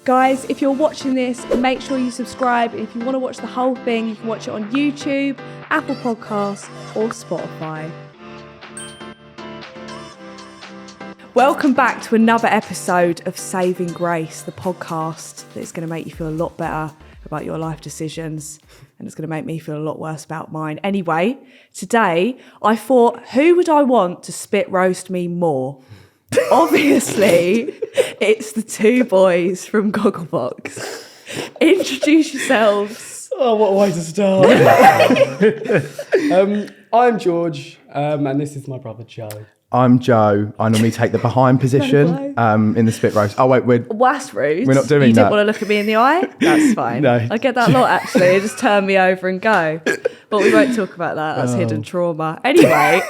Guys, if you're watching this, make sure you subscribe. If you want to watch the whole thing, you can watch it on YouTube, Apple Podcasts, or Spotify. Welcome back to another episode of Saving Grace, the podcast that's going to make you feel a lot better about your life decisions, and it's going to make me feel a lot worse about mine. Anyway, today I thought, who would I want to spit roast me more? Obviously, it's the two boys from Gogglebox. Introduce yourselves. Oh, what a way to start. I'm George, and this is my brother Joe. I'm Joe. I normally take the behind position in the spit roast. Oh, wait, that's rude. We're not doing that. You didn't want to look at me in the eye? That's fine. No. I get that a lot, actually. You just turn me over and go. But we won't talk about that. That's hidden trauma. Anyway,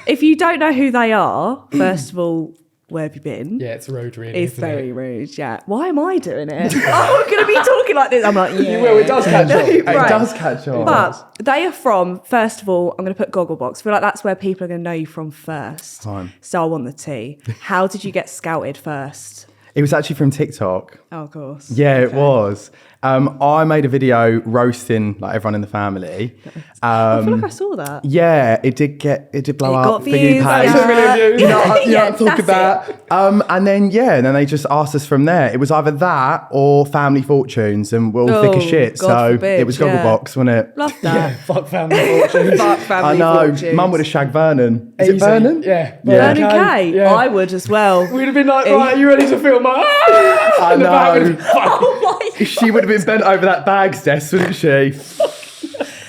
if you don't know who they are, first of all, where have you been? Yeah, it's rude, really. It's very rude, yeah. Why am I doing it? I'm going to be talking like this. I'm like, yeah. You will, it does catch on. Right. It does catch on. But they are from, first of all, I'm going to put Gogglebox. I feel like that's where people are going to know you from first. Fine. So I want the tea. How did you get scouted first? It was actually from TikTok. Oh, of course. Yeah, it was. I made a video roasting like everyone in the family. I feel like I saw that. Yeah, it did blow up. Got for views, you, yeah. Paige. 2 million views. You know what Yeah, I'm talking that's about. And then they just asked us from there. It was either that or Family Fortunes, and we're all thick as shit. God So forbid, it was yeah. Gogglebox, wasn't it? Love Yeah, that. fuck family fortunes. Fuck family I know. fortunes. Mum would have shagged Vernon. Is Easy. it Vernon? Yeah. Vernon Kay? Yeah. I would as well. We'd have been like, right, you ready to film? I In the back know. with- fuck. Oh my She would have been bent over that bag's desk, wouldn't she?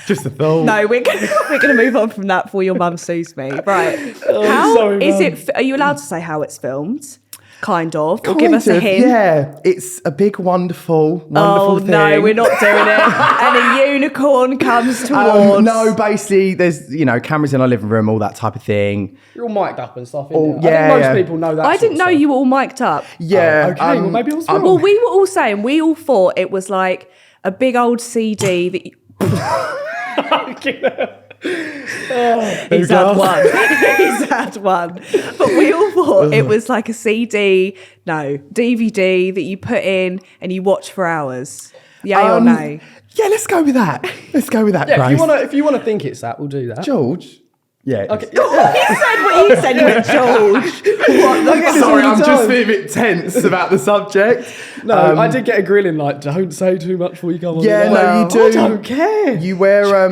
Just a thought. No, we're gonna move on from that before your mum sues me. Right. How sorry, is Mum. it? Are you allowed to say how it's filmed? Kind of. Or give us a hint. Yeah, it's a big, wonderful Oh thing. no, we're not doing it. And a unicorn comes towards. No, basically, there's cameras in our living room, all that type of thing. You're all mic'd up and stuff, Oh, innit? yeah, I think most yeah. people know that. I sort didn't of know stuff. you were all mic'd up. Yeah. okay, well, maybe it was wrong. Well, we were all saying we all thought it was like a big old CD that. He's had one. He's had one. But we all thought it was like a DVD that you put in and you watch for hours. Yay or nay? Yeah, let's go with that. Let's go with that, Yeah, Grace. if you wanna think it's that, we'll do that. George. Yeah. Okay. You said what you said, you went, George. What the Sorry, all I'm the just time. being a bit tense about the subject. No, I did get a grilling like, don't say too much before you come on. Yeah, the no, mic. you do. I don't care. You wear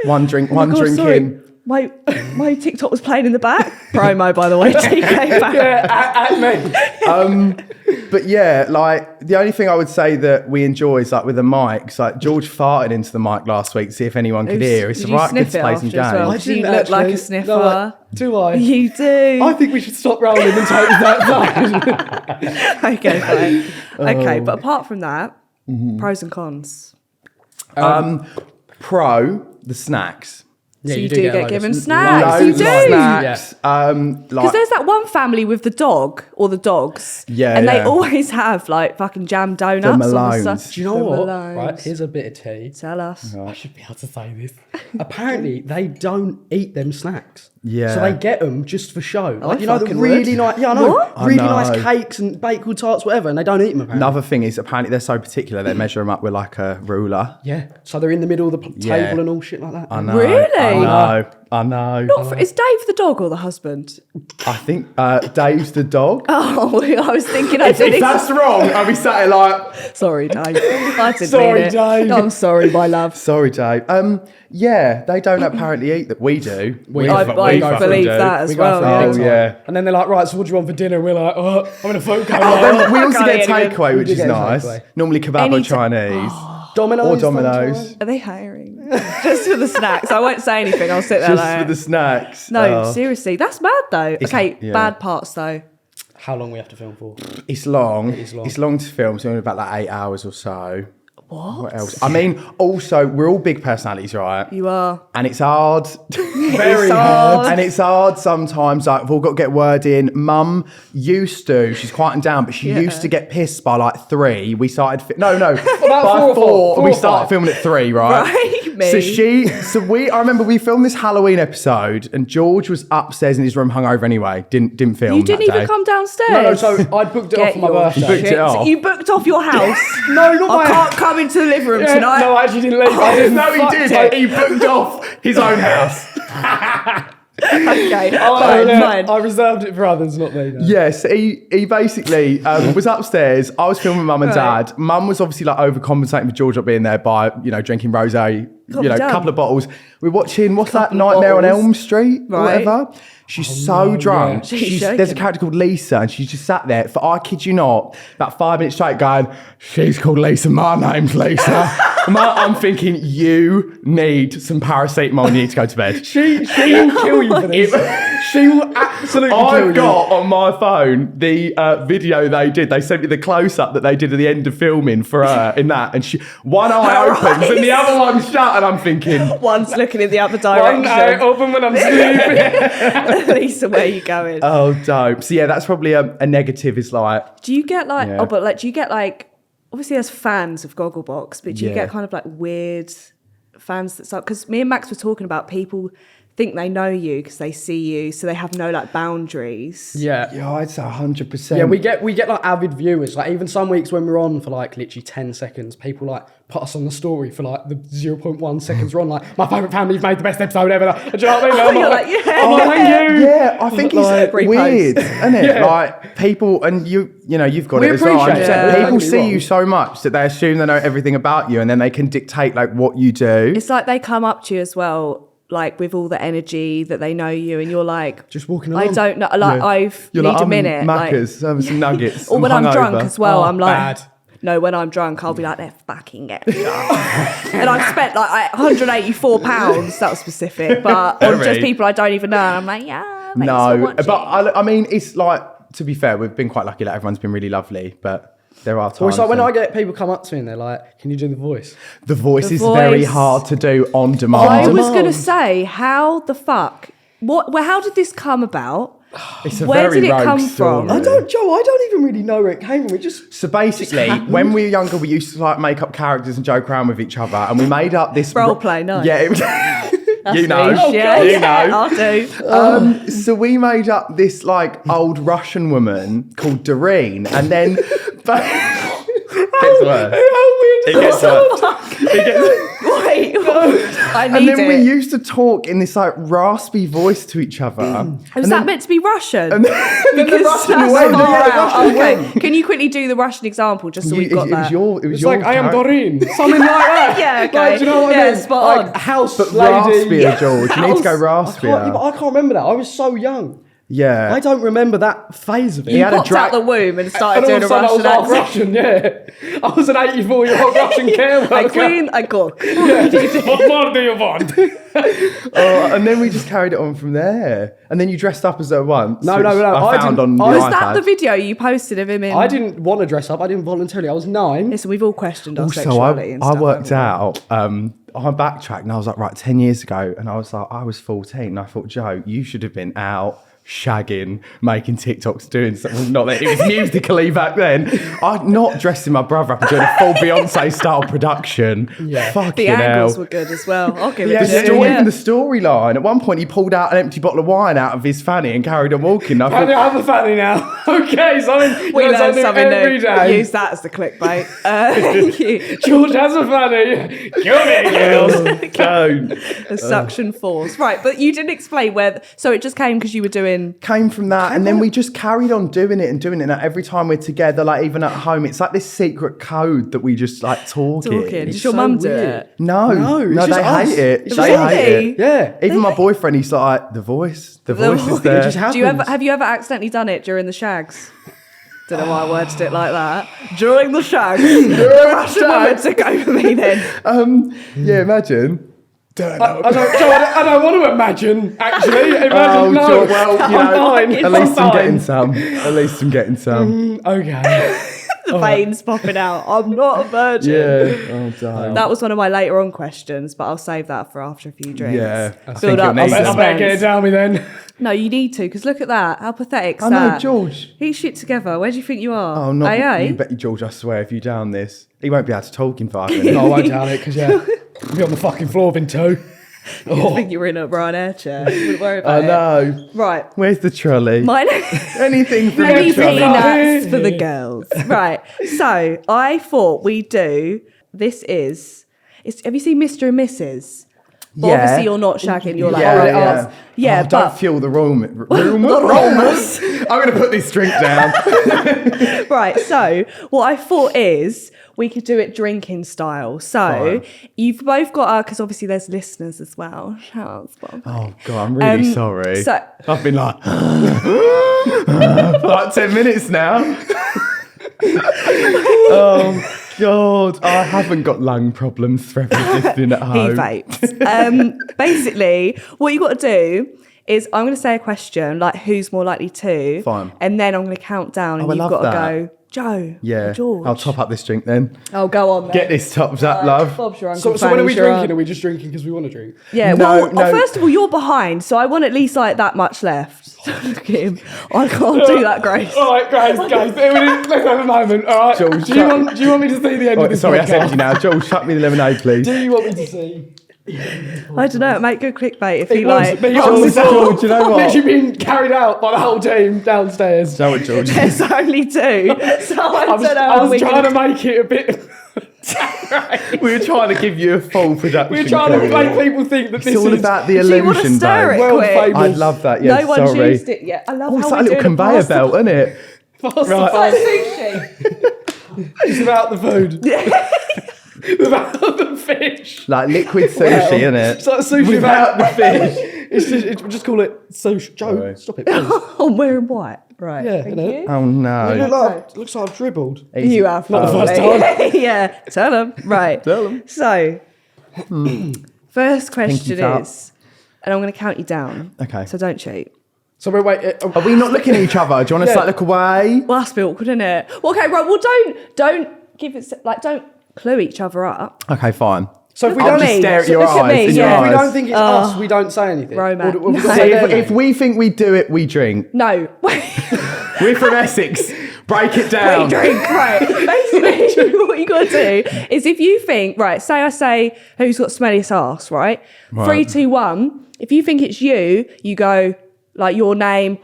one drink in. My TikTok was playing in the back. Promo, by the way. TK back. Yeah, at me. But yeah, like the only thing I would say that we enjoy is like with the mics, like George farted into the mic last week to see if anyone could hear. It's Did a you right good sniff to it play some after as well? games. Do you didn't look like a actually. sniffer? No, do I? You do. I think we should stop rolling and take that side. Okay, fine. Okay, but apart from that, pros and cons. Pro, the snacks. So you do do get get loads. given snacks. Loads You of do. snacks. Because there's that one family with the dog or the dogs. Yeah, And they yeah. always have like fucking jam donuts. on the Malones. side. Do you know The what? Malones. Right, here's a bit of tea. Tell us. I should be able to say this. Apparently, they don't eat them snacks. Yeah. So they get them just for show. Like, I you know, the fucking really would. nice, yeah, I know, What? really I nice know. cakes and baked good tarts, whatever, and they don't eat them apparently. Another thing is apparently they're so particular they measure them up with like a ruler. Yeah. So they're in the middle of the Yeah. table and all shit like that. I know. Really? I know. Not for, is Dave the dog or the husband? I think Dave's the dog. Oh, I was thinking I If did that's wrong, I'll be sat here like, Sorry, Dave. I didn't Sorry, mean it. Dave. I'm sorry, my love. sorry, Dave. Yeah, they don't apparently eat that. We do. I fucking believe do. that as We go well. for Yeah. it. Oh, yeah. And then they're like, right, so what do you want for dinner? And we're like, oh, I'm in a food coma. Then we also can't get eat anything. takeaway, which do is get a nice. takeaway. Normally kebab or Any Chinese. Domino's. Or Domino's. Are they hiring? Just for the snacks. I won't say anything. I'll sit there Just like for the snacks. No, Oh. seriously. That's mad though. Okay, yeah. bad parts though. How long we have to film for? It's long. is long. It's long to film. So only about like 8 hours or so. What? else? I mean, also, we're all big personalities, right? You are. And it's hard. Very hard. And it's hard sometimes. Like, we've all got to get word in. Mum used to, she's quieting down, but she used to get pissed by like 3. We started, by four or four. four We or started five. filming at 3, right? Right? Me. I remember we filmed this Halloween episode, and George was upstairs in his room hungover anyway. Didn't film. You didn't that even day. come downstairs. No, so I'd booked it off for my birthday. You booked it off. So you booked off your house. No, not I my can't come into the living room Yeah, tonight. No, I actually didn't leave. I didn't. No, he Fucked did. it. He booked off his own house. Okay, fine. I reserved it for others, not me. No. Yes, he basically was upstairs. I was filming Mum and Right. Dad. Mum was obviously like overcompensating for George not being there by, drinking rosé, a couple of bottles. We're watching, what's that, Nightmare on Elm Street or Right. whatever. She's so drunk. yeah. There's a character called Lisa, and she's just sat there for, I kid you not, about 5 minutes straight going, she's called Lisa, my name's Lisa. I'm thinking, you need some paracetamol, you need to go to bed. She will kill you for this. She will absolutely kill you. I've got on my phone the video they did. They sent me the close-up that they did at the end of filming for her in that. And one eye opens and the other one's shut. And I'm thinking... One's looking in the other One eye direction. open when I'm sleeping. Lisa, where are you going? Oh, dope. So yeah, that's probably a negative is like... Do you get like, Yeah. do you get like, obviously there's fans of Gogglebox, but do you Yeah. get kind of like weird fans that start, because me and Max were talking about people think they know you because they see you, so they have no like boundaries. Yeah. Yeah, I'd say 100%. Yeah, we get like avid viewers. Like even some weeks when we're on for like literally 10 seconds, people like put us on the story for like the 0.1 seconds we're on. Like, my favourite family's made the best episode ever. Do you know what I mean? You're like, yeah, thank you. Yeah, I think it's Repost. weird, isn't it? Yeah. Like people, and you've got We it as well. appreciate it. 100%. Yeah. People Don't get me see wrong. you so much that they assume they know everything about you, and then they can dictate like what you do. It's like they come up to you as well, like with all the energy that they know you, and you're like, Just walking I along. don't know, like Yeah. You're need like, a minute. Macca's, having some nuggets. Or when I'm drunk as well, Oh, I'm like, bad. no, when I'm drunk, I'll be like, they're fucking getting me up. And I've spent like £184, that was specific, but on just Very. people I don't even know. And I'm like, yeah, thanks for No, watching. but I mean, it's like, to be fair, we've been quite lucky that everyone's been really lovely, but there are times. Or it's like when I get people come up to me and they're like, can you do the voice? the voice The is very voice. hard to do on demand. I was going to say, how the fuck, how did this come about? It's a Where very did it rogue come story. from? I don't even really know where it came from. It just... So basically, when we were younger, we used to like make up characters and joke around with each other, and we made up this Role play, nice. Yeah, it was. That's you know, niche, Oh, yeah, God. you yeah, know. I'll do. So we made up this like old Russian woman called Doreen, and then but it gets worse. It gets worse. It gets- Wait, I and need then we it. used to talk in this like raspy voice to each other. Was that meant to be Russian? Then the Because Russian that's went. far Yeah, the out. Russian Okay, went. can you quickly do the Russian example just so we've got it that? was your. It was It's your like, I am character. Doreen. Something like that. Yeah, okay. Like, do you know what Yeah, I mean? spot Like, on. house But lady. raspier, George. You need to go raspier. I can't remember that. I was so young. Yeah. I don't remember that phase of it. He had a Popped out the womb and started And all doing of a a sudden I was Russian half accent. Russian, yeah. I was an 84-year-old Russian care worker. I clean, I cook. What more do you want? And then we just carried it on from there. And then you dressed up as her once. No, which no, no, I I found didn't- on the I- Was iPad. that the video you posted of him in? I didn't want to dress up. I didn't voluntarily. I was 9. Listen, we've all questioned our Also, sexuality and I stuff. worked haven't out. I backtracked and I was like, right, 10 years ago. And I was like, I was 14. And I thought, Joe, you should have been out shagging, making TikToks, doing something. Not that it was musically back then. I'm not dressing my brother up and doing a full Beyonce style production. Yeah. we? Fucking The angles hell. were good as well. I'll give Yeah, it The to story, you. even the storyline. At one point, he pulled out an empty bottle of wine out of his fanny and carried on walking. I I thought, have a fanny now. Okay, something We learned something every new. day. Use that as the clickbait. Thank you. George has a fanny. Kill me, girls. don't. The suction force. Right, but you didn't explain where... So it just came because you were doing... Came from that, and then we just carried on doing it. And every time we're together, like even at home, it's like this secret code that we just like talk Talking. in. Did your mum do it? No, No, it's they just us. hate it. It's They just us. hate it. Yeah. Even my boyfriend, he's like, the voice is there. It just happens. Have you ever accidentally done it during the shags? Don't know why I worded it like that. During the shags. The Russian woman took over me then. Yeah, imagine. Don't know. I don't want to imagine, actually. Imagine, Oh, no. sure, well, you I'm know, fine. at least I'm fine. getting some. At least I'm getting some. Okay. The veins popping out. I'm not a virgin. Yeah. Oh, darn. That was one of my later on questions, but I'll save that for after a few drinks. Yeah. I Build think up you'll need the it. I better get it suspense. down me then. No, you need to, because look at that. How pathetic I know, that. George. Eat shit together. Where do you think you are? Oh, not AA? you bet you, George, I swear, if you down this, he won't be able to talk in 5 minutes. No, I won't down it, because, yeah. Be on the fucking floor within 2. I think you were in a Ryanair chair. Wouldn't worry about it. know. Right. Where's the trolley? Mine. Anything for Maybe the trolley. peanuts for the girls. Right. So I thought we'd do. This is. Have you seen Mr. and Mrs.? But obviously you're not shagging. You're like, yeah. Oh, don't fuel the rumours. I'm going to put this drink down. Right. So what I thought is we could do it drinking style. So you've both got because obviously there's listeners as well. Shout out, Bob. Oh God, I'm really sorry. So I've been like for like 10 minutes now. Oh God, I haven't got lung problems for everyone listening at home. He vapes. Basically, what you got to do is I'm going to say a question, like who's more likely to. Fine. And then I'm going to count down and I you've love got to that. go, Joe, Yeah, or George. I'll top up this drink then. Oh, go on then. Get this topped up, love. Bob's your uncle. So when are we Fanny's your drinking? aunt. Are we just drinking because we want to drink? Yeah, No, well, first of all, you're behind, so I want at least like that much left. Look at him. I can't do that, Grace. All right, guys, let's have a moment. All right, George, do you want me to see the end of this Sorry, that's podcast? empty now. Joel, chuck me the lemonade, please. Do you want me to see? I don't know, it make good clickbait if you was- like. but George, do you know what? Literally being carried out by the whole team downstairs. So George. There's only 2, so I don't know I how was we trying can... to make it a bit. We were trying to give you a full production. We're trying to code. make people think that It's this all is about the Do you want to illusion, stir babe. it world quick? famous. I'd love that. Yeah, No one's sorry. used it yet. I love Oh, it's how like a we little do conveyor belt, isn't it? Right. sushi. It's about the food. Without the fish. Like liquid sushi, isn't it? It's like sushi Without the fish. we just call it sushi. Joe, Sorry. stop it, please. I'm wearing white. Right. Yeah, Thank innit? you. Oh no. Looks like I've dribbled. You have. Not the first probably. Yeah. Tell them. Right. Tell them. So, first question tap. is, and I'm going to count you down. Okay. So don't cheat. So wait. Are we not looking at each other? Do you want to like look away? Well, that's a bit awkward, isn't it? Well, okay, right. Well, don't give it don't clue each other up. Okay, fine. So if we I'll don't just stare at your Look at eyes. me, in yeah. your if we eyes. don't think it's us, we don't say anything. Romance. Or we No. got So to say if we think we do it, we drink. No. We're from Essex. Break it down. We drink, right. Basically, what you got to do is if you think, right, say I say, who's got smelliest arse, right? 3, 2, 1. If you think it's you, you go, like, your name,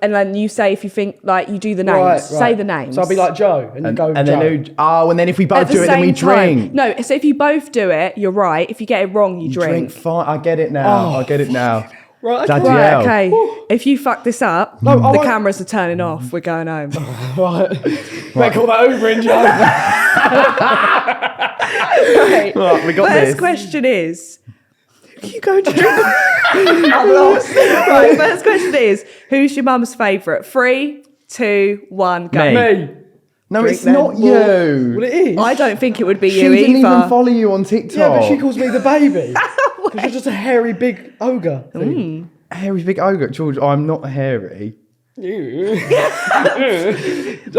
and then you say if you think, like, you do the names. Right. Say the names. So I'll be like Joe, and you go And Joe. then and then if we both At the do it, then we same time. drink. No, so if you both do it, you're right. If you get it wrong, you drink. Fine. I get it now. I get it now. Right, Bloody okay. Right, hell. okay. If you fuck this up, I the won't. cameras are turning off. We're going home. Right. Better call that over in, Joe. Right. Right, we got First this. question is, you go to drink. I'm lost. Right, first question is, who's your mum's favourite? 3, 2, 1, go. Me. Me. No, Drink it's then. not you. Well, it is. I don't think it would be She you didn't either. even follow you on TikTok. Yeah, but she calls me the baby. Because you're just a hairy big ogre. Thing. Hairy big ogre. George, I'm not hairy. Don't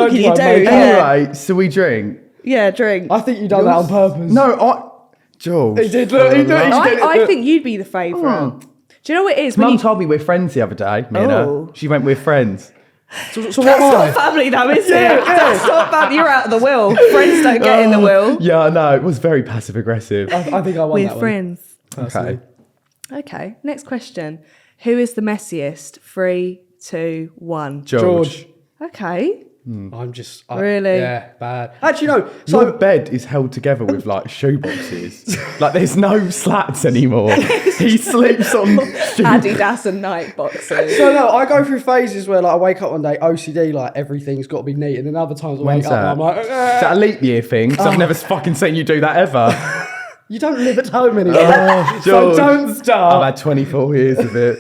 can you try do? and make Yeah. Anyway, so we drink. Yeah, drink. I think you done that on purpose. No, George. He did, look, he did. I think you'd be the favourite. Do you know what it is? When Mum you, told me we're friends the other day, me and Oh. her. She went, we're friends. So what that's am not I? family though, is it? That's not family. You're out of the will. Friends don't get in the will. Yeah, I know. It was very passive aggressive. I think I won We're that friends. one. personally. Okay. Okay, next question. Who is the messiest? 3, 2, 1. George. Okay. I'm just... Really? Yeah, bad. Actually, no. So So... bed is held together with like shoe boxes. Like there's no slats anymore. He sleeps on shoe. Adidas and Nike boxes. So no, I go through phases where like I wake up one day OCD, like everything's got to be neat, and then other times I When's wake up and that? I'm like, Is that a leap year thing? 'Cause I've never fucking seen you do that ever. you don't live at home anymore, so George. don't I've start. had 24 years of it.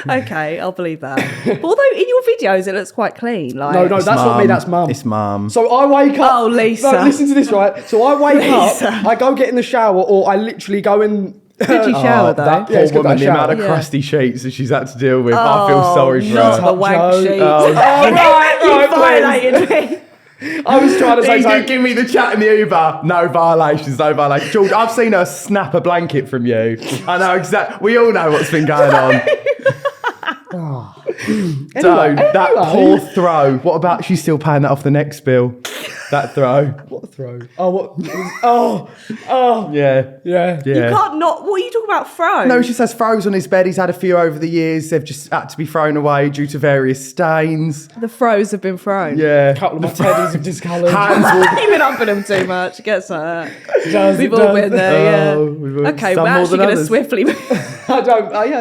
Okay, I'll believe that. But although in your videos it looks quite clean. Like No, that's not me. That's mum. It's mum. So I wake up. Oh, Lisa. No, listen to this, right? So I wake Lisa. up, I go get in the shower, or I literally go in. Did you shower though? That Yeah, poor it's good woman, that the amount of shower. crusty sheets that she's had to deal with. I feel sorry for not her. the wank Joe. sheet. Oh, right, You please. violated me. I was trying to say He did something. give me the chat in the Uber. No violations, no violations. George, I've seen her snap a blanket from you. I know exactly. We all know what's been going on. Don't. That poor throw. What about she's still paying that off the next bill? That throw. What a throw. Oh, what? Oh. Yeah. Yeah. You can't not. What are you talking about, throw? No, she just has throws on his bed. He's had a few over the years. They've just had to be thrown away due to various stains. The throws have been thrown. Yeah. A couple of my teddies have discoloured. Hands will... You've been up in them too much. It gets hurt. Does, We've it all does. been there, Oh, yeah. we've all- Okay, some we're more actually than going to others. swiftly I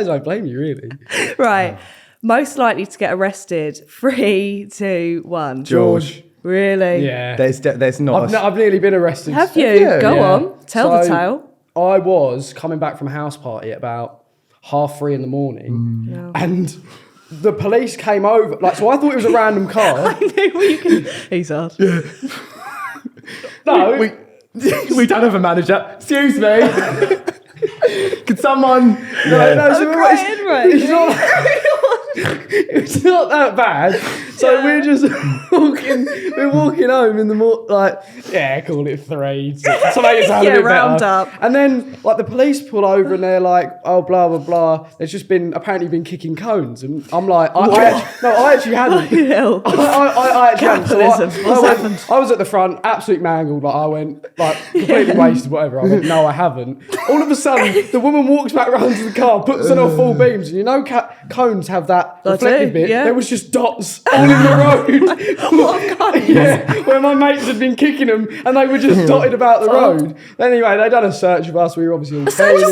don't blame you, really. Right. Most likely to get arrested. 3, 2, 1. George. Really? Yeah. There's not... I've nearly been arrested. Have you? you? Go Yeah. on. Tell the So, tale. I was coming back from a house party at about 3:30 in the morning, Yeah. and the police came over. Like, so I thought it was a random car. I knew what you can. He's hard. No, we don't have a manager. Excuse me. Could someone... no. So crying, right? it's not that bad. So Yeah. we're just walking home in the morning, call it 3. So make it sound a bit round better. up. And then the police pull over and they're like, oh, blah blah blah. There's just apparently been kicking cones, and I'm like, I actually hadn't. Hell. I actually hadn't. So Capitalism. What's happened? I was at the front, absolute mangled. I went completely wasted, whatever. I went, no, I haven't. All of a sudden, the woman walks back round to the car, puts on her full beams, and you know cones have that They reflective do, bit. yeah. There was just dots all in the road. What kind? Yeah, where my mates had been kicking them, and they were just dotted about the road. Anyway, they done a search of us. We were obviously all clean and shit.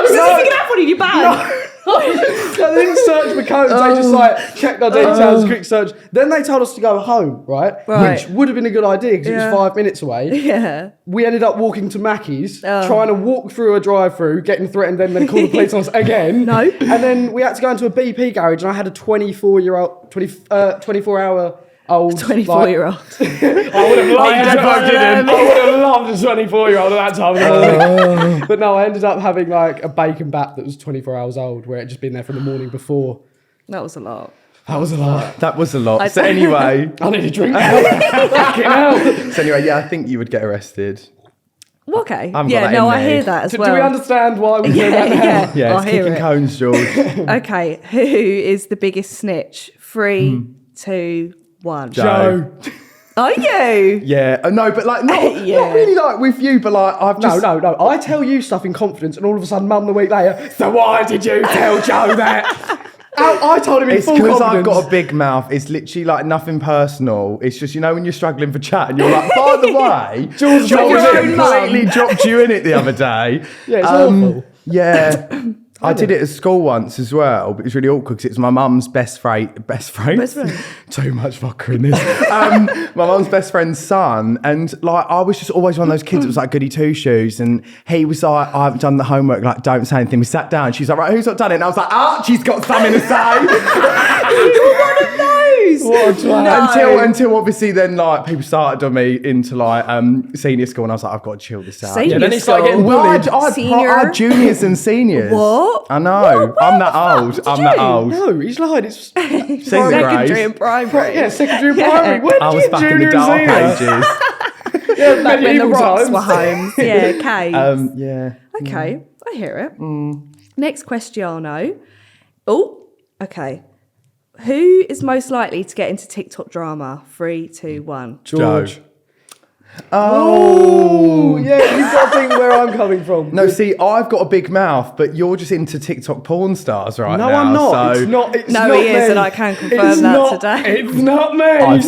Sticking out in your bag. They didn't search for codes. They just checked our details, quick search. Then they told us to go home, right? Right. Which would have been a good idea because it Yeah. was 5 minutes away. Yeah. We ended up walking to Mackey's, Oh. trying to walk through a drive-through, getting threatened, then call the police on us again. No. And then we had to go into a BP garage, and I had a 24-hour-old. 24-year-old. I would have loved a 24-year-old at that time of the morning. But no, I ended up having a bacon bat that was 24 hours old, where it had just been there from the morning before. That was a lot. That was a lot. That was a lot. I So don't- anyway... I need a drink now. Fucking hell. So anyway, yeah, I think you would get arrested. Okay. haven't got Yeah, that no, in I me. hear that as Do well. we understand why we're doing that now? Yeah. Yeah, I'll it's hear kicking it. cones, George. Okay, who is the biggest snitch? 3, 2, 1. Joe. Are you? Yeah, no, but not Yeah. really with you, but I've just... No. I tell you stuff in confidence, and all of a sudden, Mum, the week later, so why did you tell Joe that? I told him in It's full because confidence. I've got a big mouth. It's literally nothing personal. It's just, when you're struggling for chat and you're like, by the way, George told George me. completely dropped you in it the other day. Yeah, it's awful. Yeah. I did it at school once as well, but it was really awkward because it was my mum's best friend. Too much vodka in this. My mum's best friend's son, and I was just always one of those kids that was goody two shoes, and he was like, I haven't done the homework, don't say anything. We sat down, she's like, right, who's not done it? And I was like, Archie's got something to say. You were one of those. What a twat. No. Until obviously then people started on me into senior school, and I was like, I've got to chill this out. Senior then he started school. getting Well, bullied. I had juniors and seniors. What? I know. What? I'm that Where the old. fuck I'm did that you? old. No, he's lied. It's Secondary Secondary and primary. yeah, secondary and primary. When did I you was get back in junior the dark and senior? ages. Yeah, Back when the medieval rocks times. were homes. Yeah, caves. Yeah. Okay, I hear it. Next question. Oh, okay. Who is most likely to get into TikTok drama? 3, 2, 1. George. Joe. Oh, yeah, you've got to think where I'm coming from. No, see, I've got a big mouth, but you're just into TikTok porn stars right No, now. I'm not. So It's not. It's No, not he is, me. and I can confirm It's that not- today. It's not me. I've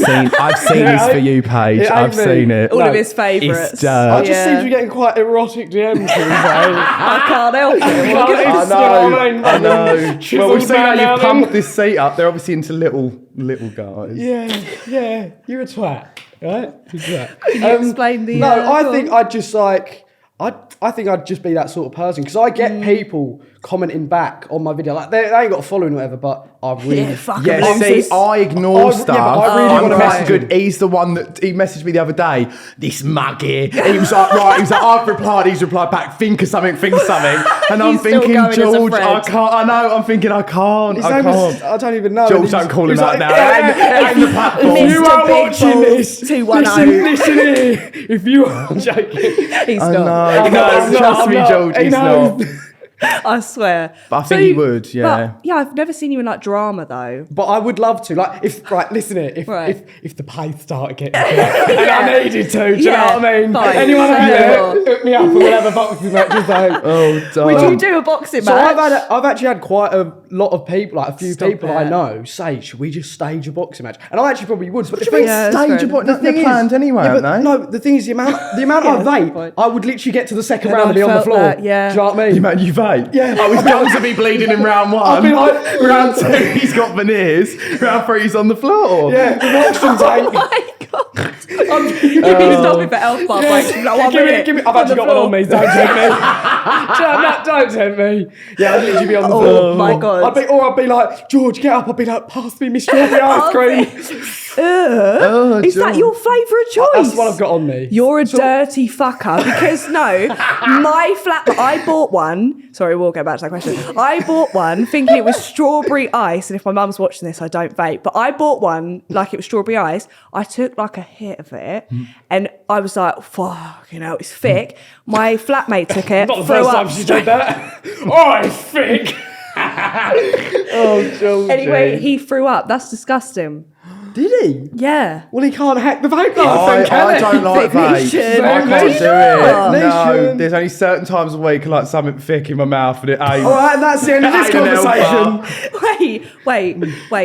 seen Yeah, his For You page. it ain't I've me. seen it. All No, of his favourites. it's, I just Yeah. seem to be getting quite erotic DMs these days. I can't help it. can't What help can I know. Chiseled Well, we've seen how man you've out pumped then. this seat up. They're obviously into little guys. Yeah, you're a twat, right? You're a twat. Can you explain the? No, I go think on. I'd just I think I'd just be that sort of person because I get people commenting back on my video. They ain't got a following or whatever, but I really. Yeah, fuck Yeah, them. see, I ignore yeah, stuff. but I really I'm wanna the message good. him. He's the one that he messaged me the other day. This muggy. He was like, right. He was like, I've replied. He's replied back. Think of something. And I'm He's still thinking, going as a George, I friend. can't. I know. I'm thinking, I can't. His I name was, can't. I don't even know. George, And don't call him he was out now. Yeah, And the platform. if you Mr. are Big watching Balls this, 210. listen here. If you are joking, He's I not. know. I'm No, not, trust I'm me, not. George. He He's knows. not. I swear. But I think he would, yeah. But, yeah, I've never seen you in like drama though. But I would love to. Like, listen here. Right. If the pace started getting and I needed to, do you know what I mean? Fine. Anyone out Say there, no more. hook me up and we'll have a boxing match. Just like, Oh, Would you do a boxing So match? I've actually had quite a lot of people, like a few Stop people it. I know, say, should we just stage a boxing match? And I actually probably would. But the Stage thing a boxing match? They're planned anyway, aren't they? No, the thing is, the amount I vape, I would literally get to the second And round and be I on the felt floor. that, yeah. Do you know what I mean? You man, you vape? Yeah. I was going to be bleeding in round one. I'd be like, round two, he's got veneers. Round three, he's on the floor. yeah, the oxygen Oh tank. my god! You'd be stopping for health bar breaks. You'd be like, 1 minute. Give me. I've actually got one on me. Don't tempt me. Don't tempt me. Yeah, I'd literally be on the floor. Oh my god! I'd be like, George, get up. I'd be like, pass me my strawberry ice cream. Is that your flavour of choice? That's what I've got on me. You're a dirty fucker because no, my flat. I bought one. Sorry, we'll go back to that question. I bought one thinking it was strawberry ice, and if my mum's watching this, I don't vape. But I bought one like it was strawberry ice. I took like a hit of it, and I was like, "Fuck, it's thick." My flatmate took it. Not the threw first up time she said that. Oh, it's thick. Oh, George. Anyway, he threw up. That's disgusting. Did he? Yeah. Well, he can't hack the vape I license, can he? don't like Think we vapes. should. I Do can't you do not? it. No, Listen. there's only certain times a week I like something thick in my mouth and it ain't. All right, and that's the end of this Ain't an conversation. Wait.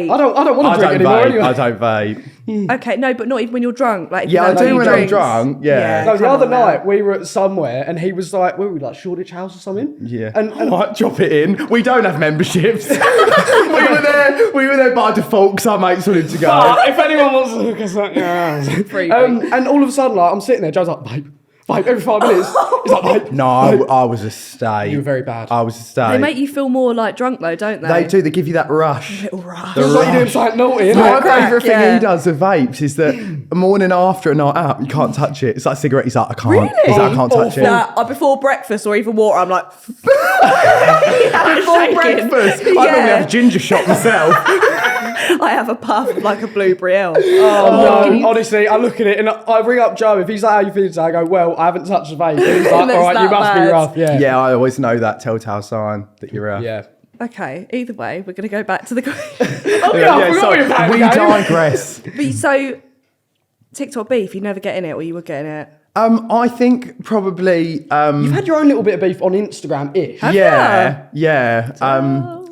I don't want to drink anymore anyway. I don't vape. Okay, no, but not even when you're drunk. Like, if Yeah, you I have a do few when I'm drinks. drunk, yeah. No, the come other on now. night we were at somewhere and he was like, where were we, like Shoreditch House or something? Yeah. And Right, drop it in. We don't have memberships. we were there by default because our mates wanted to go. if anyone wants to hook us up, Free and all of a sudden, like, I'm sitting there, Joe's like, vape, every 5 minutes. He's like, vape. No, I was a state. You were very bad. I was a state. They make you feel more like drunk though, don't they? They do. They give you that rush. Little rush. The It's like you're doing rush. something naughty, isn't My it? favourite thing yeah. he does with vapes is that a morning after a night out, you can't touch it. It's like a cigarette. He's like, I can't. Really? He's like, I can't touch it. Nah, before breakfast or even water, I'm like, Before breakfast, I normally have a ginger shot myself. I have a puff of like a blueberry ale. Oh, no, honestly, I look at it and I ring up Joe. If he's like, how you feeling today? I go, well, I haven't touched the vape. And he's like, all That's right, you that must be bad. rough. Yeah. Yeah, I always know that telltale sign that you're a. Yeah. Okay, either way, we're going to go back to the Oh, yeah, I forgot we were playing we the game. digress. But so, TikTok beef, you never getting it or you were getting it? I think probably. You've had your own little bit of beef on Instagram-ish. Yeah.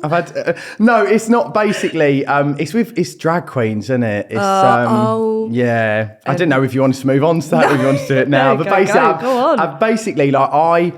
I've had no. It's not basically. It's drag queens, isn't it? It's yeah. I didn't know if you wanted to move on to that or if you wanted to do it now. No, But go, basically, go on. I've basically like I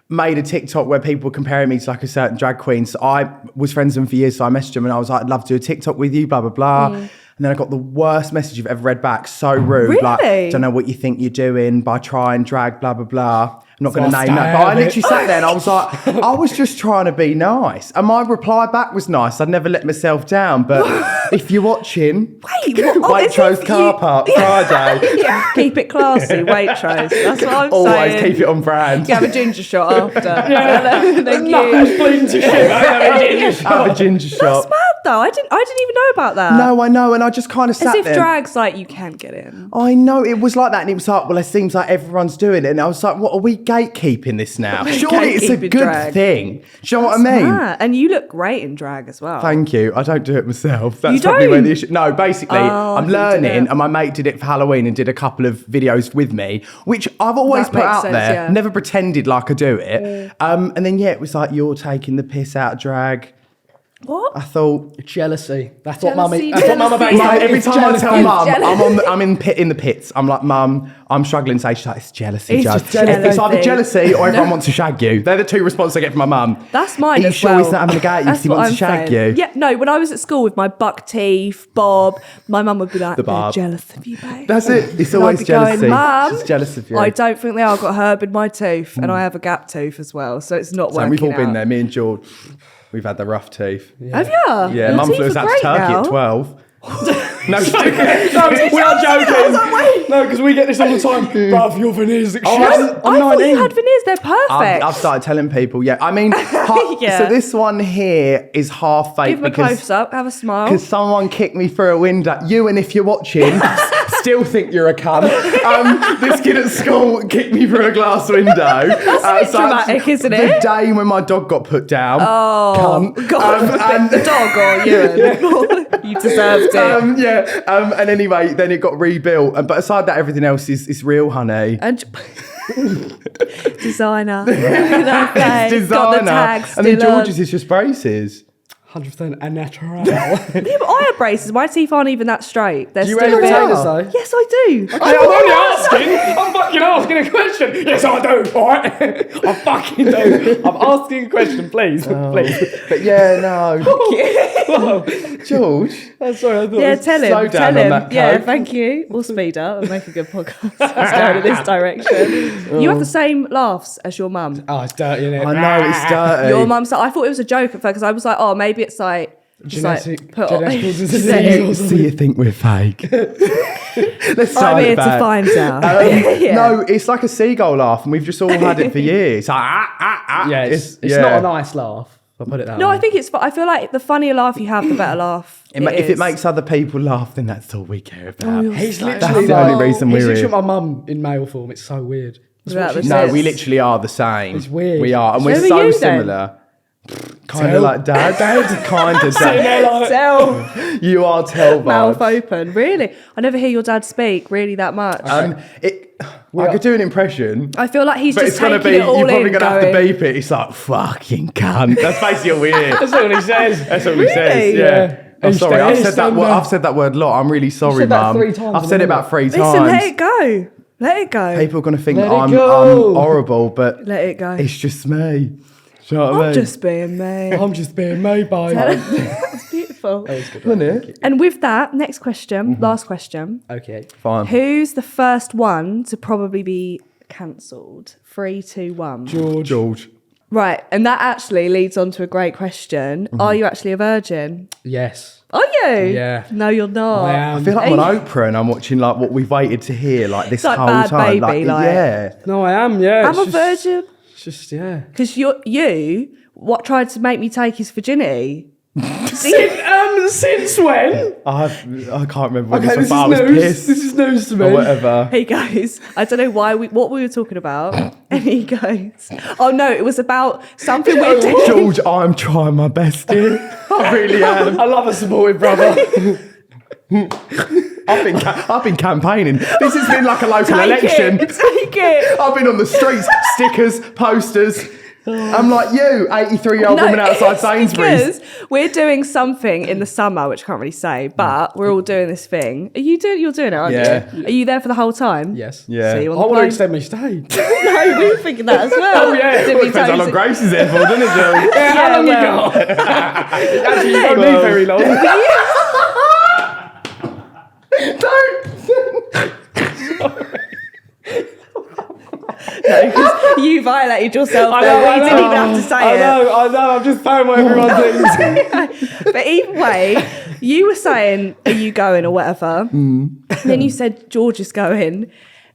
made a TikTok where people were comparing me to like a certain drag queen. So I was friends with them for years, so I messaged them and I was like, I'd love to do a TikTok with you, blah blah blah. And then I got the worst message you've ever read back. So rude. Really? Like, don't know what you think you're doing by trying drag, blah blah blah. I'm not going to So name that, but I damn it. literally sat there and I was like, I was just trying to be nice. And my reply back was nice. I'd never let myself down. But if you're watching, Wait, what? Waitrose As if car you- park Friday. Yeah, keep it classy, Waitrose. That's what I'm Always saying. keep it on brand. You have a ginger shot after. Thank No, you. it's bleeding to shit. Have a ginger That's shot. mad though. I didn't even know about that. No, I know. And I just kind of As sat if there. drag's like you can't get in. I know, it was like that. And it was like, well, it seems like everyone's doing it. And I was like, what, are we gatekeeping this now? Surely it's a Gatekeeping good drag. thing. Do you know what I mean? Mad. And you look great in drag as well. Thank you. I don't do it myself. That's You probably where don't? the issue. No, basically, Oh, I'm you did learning, it. and my mate did it for Halloween and did a couple of videos with me, which I've always That put makes out sense, there. yeah. Never pretended like I do it. And then it was like you're taking the piss out of drag. What? I thought. Jealousy. That's Jealousy, what mummy. That's what mama jealousy. based Mum, it. every It's time I jealousy. tell mum, jealousy. I'm in the pits. I'm like, Mum, I'm struggling to say. She's like, it's jealousy, It's Joe. just jealousy. It's either jealousy or everyone wants to shag you. They're the two responses I get from my mum. That's mine Are you as sure well. he's not having a go at you? That's He what wants I'm to shag saying. you. Yeah, no, when I was at school with my buck teeth, Bob, my mum would be like, The they're Bob. jealous of you, babe. That's it. It's And I'd always be jealousy. going, Mum, She's jealous of you. I don't think they are. I've got herb in my tooth and I have a gap tooth as well. So it's not So working we've all been out. there. Me and George, we've had the rough teeth. Have you? Yeah, Your Mum teeth flew us are out to great Turkey now. at 12. No, No, we're not joking. No, because we get this all the time. Bruv, your veneers look shit. I thought you had veneers. They're perfect. I've started telling people, yeah. I mean, Yeah. so this one here is half fake Give them a because close up. Have a smile. someone kicked me through a window. You, and if you're watching, Still think you're a cunt. This kid at school kicked me through a glass window. That's a bit dramatic, isn't it? The day when my dog got put down. Oh, cunt. God. And The dog or you? You deserved it. And anyway, then it got rebuilt. But aside that, everything else is real, honey. And designer. Okay. It's Got the designer. tag And then still on. George's is just braces. 100% a natural. Yeah, but I have braces. My teeth aren't even that straight. They're Do you still wear a bit. retainers though? Yes, I do. I'm only asking. I'm fucking asking a question. Yes, I do. All right. I fucking do. I'm asking a question, please. Please. But yeah, no. George. I'm sorry. I thought Yeah, tell him. slow down Tell on him. that Yeah, coke. thank you. We'll speed up and make a good podcast. Let's go in this direction. You have the same laughs as your mum. Oh, it's dirty, innit? I know, it's dirty. Your mum's. I thought it was a joke at first because I was like, oh, maybe it's like. Just Genetic, like put on. genetical disease Genetic. or So something. you think we're fake? Let's start I'm here it back. to find out. Yeah. No, it's like a seagull laugh, and we've just all had it for years. It's like, Yeah, it's yeah. not a nice laugh. I'll put it that way. No, I think it's. I feel like the funnier laugh you have, the better laugh. If it is. makes other people laugh, then that's all we care about. you're He's so literally the only reason he's we're literally here. my mum in male form. It's so weird. That's Without what the she No, says. Yes. we literally are the same. It's weird. We are, and we're Who are so you then? similar. Kind of like dad. Kind of dad. Tell You are tell mouth vibes. open. Really, I never hear your dad speak really that much. I could do an impression. I feel like he's But just it's going to taking be, it all you're probably in. going to have to going, beep it. It's like, fucking cunt. That's basically what we hear. That's all he says. That's what he says. Really? Yeah. Yeah. I'm He's sorry. there, I've he's said that there. word. I've said that word a lot. I'm really sorry, said that Mum. 3 times I've in said a it about 3 Listen, times. let it go. Let it go. People are going to think Let it I'm go. horrible, but Let it go. it's just me. Do you know what I I'm mean? just being me. I'm just being made by. That's beautiful. Isn't it? And with that, next question, last question. Okay. Fine. Who's the first one to probably be cancelled? 3, 2, 1. George. Right, and that actually leads on to a great question. Are you actually a virgin? Yes. Are you? Yeah. No, you're not. I am. I feel like I'm on Oprah and I'm watching like what we've waited to hear like this like whole Bad time. Baby, like- yeah. No, I am. Yeah. I'm a virgin It's just yeah. because you what tried to make me take his virginity. Since when? I can't remember when Okay, this this was, but I is was news. pissed This is news to me. or whatever. He goes, I don't know what we were talking about, and he goes, oh no, it was about something we're doing. George, I'm trying my best here. I really am. I love a supportive brother. I've been campaigning. This has been like a local election. Take it. I've been on the streets, stickers, posters. I'm like you, 83-year-old woman outside Sainsbury's. Because we're doing something in the summer, which I can't really say, but we're all doing this thing. You're doing it, aren't Yeah. you? Are you there for the whole time? Yes. Yeah. See you I on the want to plane? extend my stay. No, we were thinking that as well. Oh, yeah. Did Well, we it depends how long totally- Grace is there for, doesn't it, George? Yeah, how long well. you got? Actually, you don't need very long. No, 'cause you violated yourself there. We didn't even have to say I it. know. I'm just saying what everyone thinks. But either way, you were saying, are you going or whatever? And then you said, George is going.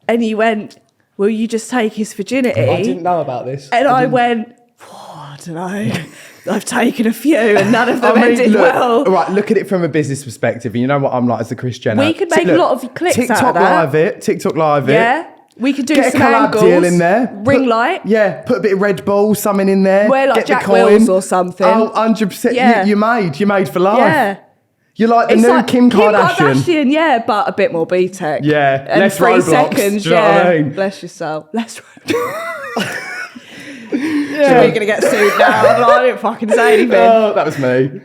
And you went, will you just take his virginity? I didn't know about this. And I went, oh, I don't know. I've taken a few and none of them ended look, well. Right, look at it from a business perspective. And you know what I'm like as a Chris Jenner. We could make a lot of clicks TikTok out of that. Live it. TikTok Live it. Yeah. We could do Get a some collab angles. deal in there. Ring Put- light. Yeah, put a bit of Red Bull, something in there. Wear like get the Jack coin. Wills or something. Oh, 100%. Yeah. You're made for life. Yeah. You're like the It's new like Kim Kardashian. yeah, but a bit more B-Tech. Yeah, And less 3 Roblox, seconds, do you know what I mean? Bless yourself. Less Yeah. We're going to get sued now. I didn't fucking say anything. Oh, that was me.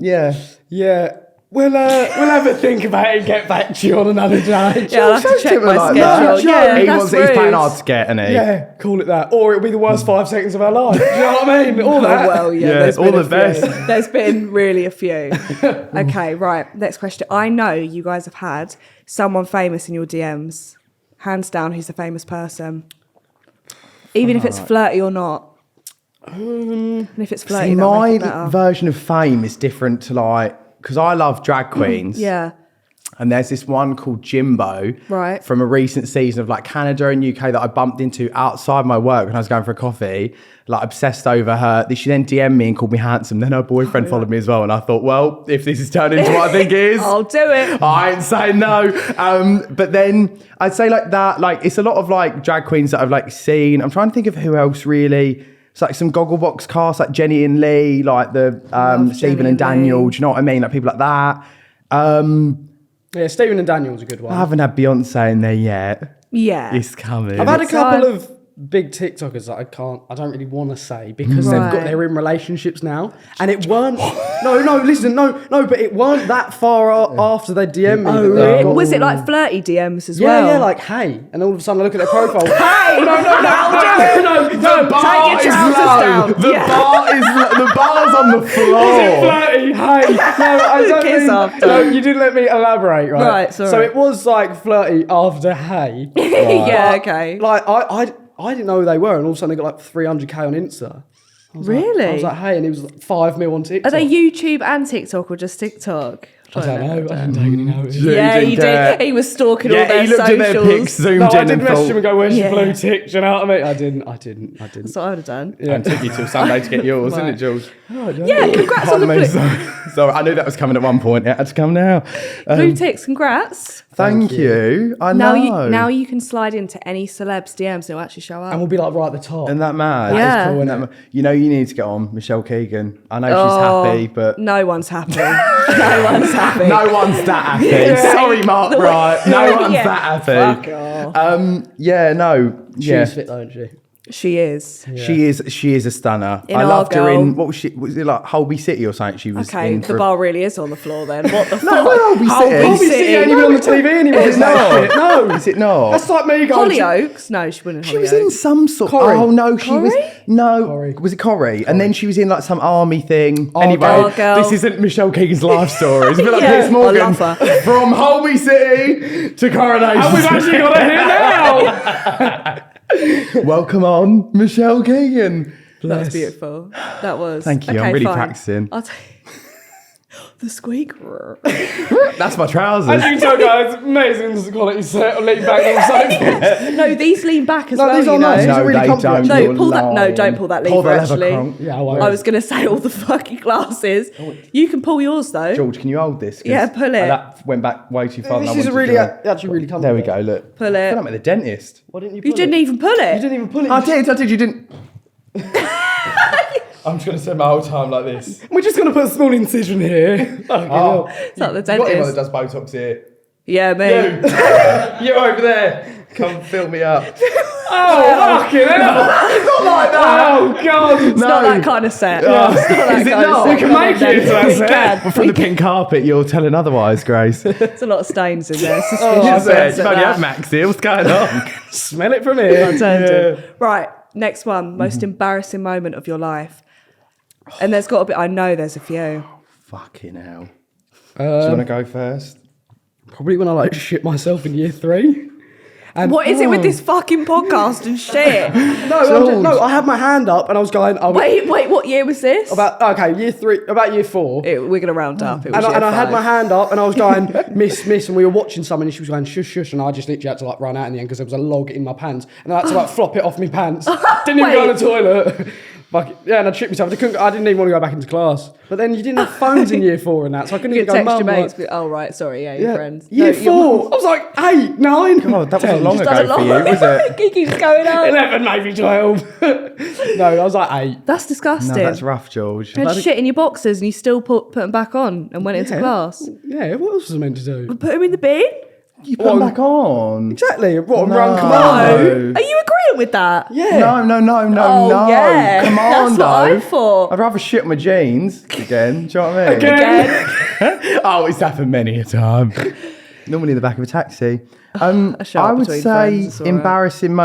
Yeah. Yeah. We'll have a think about it and get back to you on another day. Yeah, I'll have to check my Like schedule. that. Yeah, He that's wants, he's playing rude. hard to get, isn't he? Yeah, call it that. Or it'll be the worst 5 seconds of our life. Do you know what I mean? All Oh, that. well, yeah, Yeah, there's all been the a few. best. There's been really a few. Okay, right. Next question. I know you guys have had someone famous in your DMs. Hands down, who's a famous person? Even if it's flirty or not. And if it's flirty, See, that'll my make it better. version of fame is different to like, because I love drag queens. Yeah. And there's this one called Jimbo Right. from a recent season of like Canada and UK that I bumped into outside my work when I was going for a coffee, like obsessed over her. She then DM'd me and called me handsome. Then her boyfriend followed me as well. And I thought, well, if this is turning into what I think it is, I'll do it. I ain't saying no. But then I'd say like that, like it's a lot of like drag queens that I've like seen. I'm trying to think of who else really. It's like some Gogglebox cast, like Jenny and Lee, like the Stephen and Daniel. Lee. Do you know what I mean? Like people like that. Yeah, Stephen and Daniel's a good one. I haven't had Beyonce in there yet. Yeah. It's coming. I've had a It's couple on. of big TikTokers that I don't really want to say because they're in relationships now, and it weren't. But it weren't that far after they DM'd me. Oh, that they really? got- Was it like flirty DMs as Yeah, well? yeah, like hey, and all of a sudden I look at their profile. Hey! no, The bar Take is your trousers low. down. The Yeah. bar is the bar's on the floor. flirty. Hey, no, I don't Kiss mean, after. no, you didn't let me elaborate, right? Right, sorry. So it was like flirty after hey. Yeah, But, okay. Like I didn't know who they were, and all of a sudden they got like 300k on Insta. I Really? was like, hey, and it was like 5 mil on TikTok. Are they YouTube and TikTok or just TikTok? I don't know. I didn't take any notice. Yeah, didn't he care. did. He was stalking all Yeah, their he looked socials. at their pics, zoomed No, I in did and message him thought, and go, where's Yeah. your blue tick? Do you know what I mean? I didn't. That's what I would have done. and took you till Sunday to get yours, didn't it, Jules? Yeah, congrats on the blue, So I knew that was coming at one point. It had to come now. blue ticks. Congrats. Thank you. I know. Now you can slide into any celeb's DMs and it'll actually show up. And we'll be like right at the top. Isn't that mad? Yeah. cool, Isn't that innit? you know you need to get on Michelle Keegan. I know she's happy, but No one's happy. No one's happy. no one's that happy. Yeah. Sorry, Mark The way- Wright. No one's Yeah. that happy. Fuck off. Yeah, no. Yeah. She's fit though, isn't she? She is. She is a stunner. In I loved her Argyle. in what was it like Holby City or something? She was Okay, in the bar really is on the floor then. What the fuck? No, where Holby City? Holby City ain't even on the TV anymore. Is it not? No. Is it not? That's like me going. Hollyoaks? No, she wouldn't. She was in some sort. Corrie. Oh no, she was Corrie? no. Corrie. Was it Corrie? And then she was in like some army thing. Anyway, Argyle. this isn't Michelle Keegan's life story. It's a bit like Yeah, Piers Morgan I love her. from Holby City to Coronation. And we've actually got her here now. Welcome on, Michelle Keegan. That was beautiful. That was. Thank you, I'm really practicing. I'll the squeak. That's my trousers. As you can tell, guys, amazing quality set. Lean back on the sofa. No, these lean back as No, well. these You are know. nice. These are really they comfy, don't. actually. No, You're pull that. No, lying. don't pull that Pull lever. the lever, Actually, Cronk. Yeah, I won't. I was gonna say all the fucking glasses. You can pull yours though. George, can you hold this? 'Cause Yeah, pull it. That went back way too far. This than I is a wanted really, to do. actually really comfy. There we go. Look. Pull I it. feel like I'm at the dentist. Why didn't you pull You didn't it? even pull it. You didn't even pull it. I did. You didn't. I'm just gonna spend my whole time like this. We're just going to put a small incision here. Oh, It's like the you got anyone that dentist. does Botox here? Yeah, me. You over there. Come fill me up. Oh, fucking hell. Not like that. Oh, God. It's not that kind of set. Oh, It's not that is it kind of not? set. We can Come on, make it then. into that We set. can. Well, from the pink carpet, you're telling otherwise, Grace. There's a lot of stains in there. You Suspicious said ones you at only that. have Max here. What's going on? Smell it from here. Right, next one. Most embarrassing moment of your life. And there's got to be, I know there's a few. Fucking hell. Do you want to go first? Probably when I like shit myself in year 3. And What is it with this fucking podcast and shit? No, I had my hand up and I was going. Wait, what year was this? Year 3, about year 4. We're going to round up. It was And year I had five. my hand up and I was going, miss, and we were watching someone and she was going, shush, shush, and I just literally had to like run out in the end because there was a log in my pants and I had to like flop it off my pants. Didn't even go to the toilet. Fuck it. Yeah, and I tripped myself. I didn't even want to go back into class. But then you didn't have phones in year 4 and that, so I couldn't You even could go, text Mum. your mates. like- Oh, right, sorry, yeah, your friends. Year No, your 4. I was like 8, 9. God, that 10. wasn't long Just done ago a for you, lot. was it? It keeps going on. 11, maybe 12. No, I was like 8. That's disgusting. No, that's rough, George. You had shit in your boxes and you still put them back on and went into Yeah. class. Yeah, what else was I meant to do? Put them in the bin? You put them back on. Exactly. What, No. run No. commando? Are you agreeing with that? Yeah. No. Yeah. Come on, That's what I though. thought. I'd rather shit my jeans again. Do you know what I mean? Again. Oh, it's happened many a time. Normally in the back of a taxi. A shout I would between say friends, it's all right. embarrassing.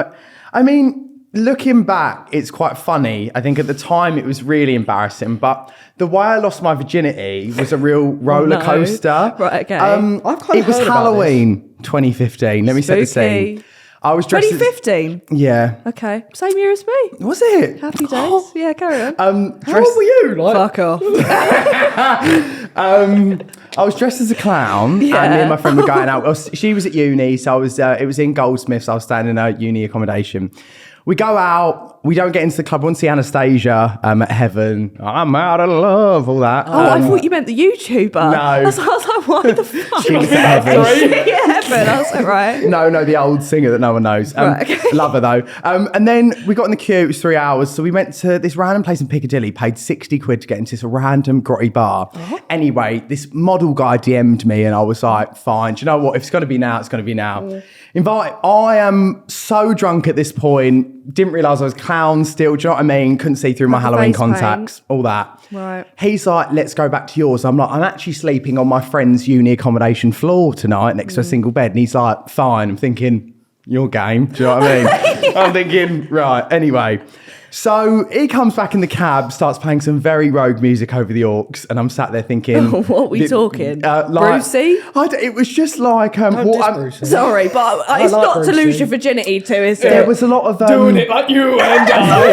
I mean, looking back, it's quite funny. I think at the time it was really embarrassing, but the way I lost my virginity was a real roller no. coaster. Right, okay. I've kind of It was heard about Halloween 2015. Let me set the Spooky. scene. I was dressed. 2015? Yeah. Okay. Same year as me. Was it? Happy days. Yeah, carry on. How old were you? Like, Fuck off. I was dressed as a clown, and me and my friend were going out. She was at uni, so I was. It was in Goldsmiths. I was staying in a uni accommodation. We go out. We don't get into the club. We want to see Anastasia at Heaven. I'm out of love. All that. Oh, I thought you meant the YouTuber. No. I was like, why the fuck? She was at Heaven. Heaven. I was like, right. No, the old singer that no one knows. Right, okay. Love her though. And then we got in the queue. It was 3 hours. So we went to this random place in Piccadilly, paid 60 quid to get into this random grotty bar. Anyway, this model guy DM'd me and I was like, fine. Do you know what? If it's going to be now, it's going to be now. I am so drunk at this point. Didn't realise I was clown still. Do you know what I mean? Couldn't see through my Halloween contacts. All that. Right. He's like, let's go back to yours. I'm like, I'm actually sleeping on my friend's uni accommodation floor tonight next to a single bed. And he's like, fine. I'm thinking, your game. Do you know what I mean? I'm thinking, right. Anyway. So he comes back in the cab, starts playing some very rogue music over the aux, and I'm sat there thinking... What are we talking? Brucey? It was just like... Brucey. Sorry, but it's like not to Brucey. lose your virginity to, is it? There was a lot of... Doing it like you and I.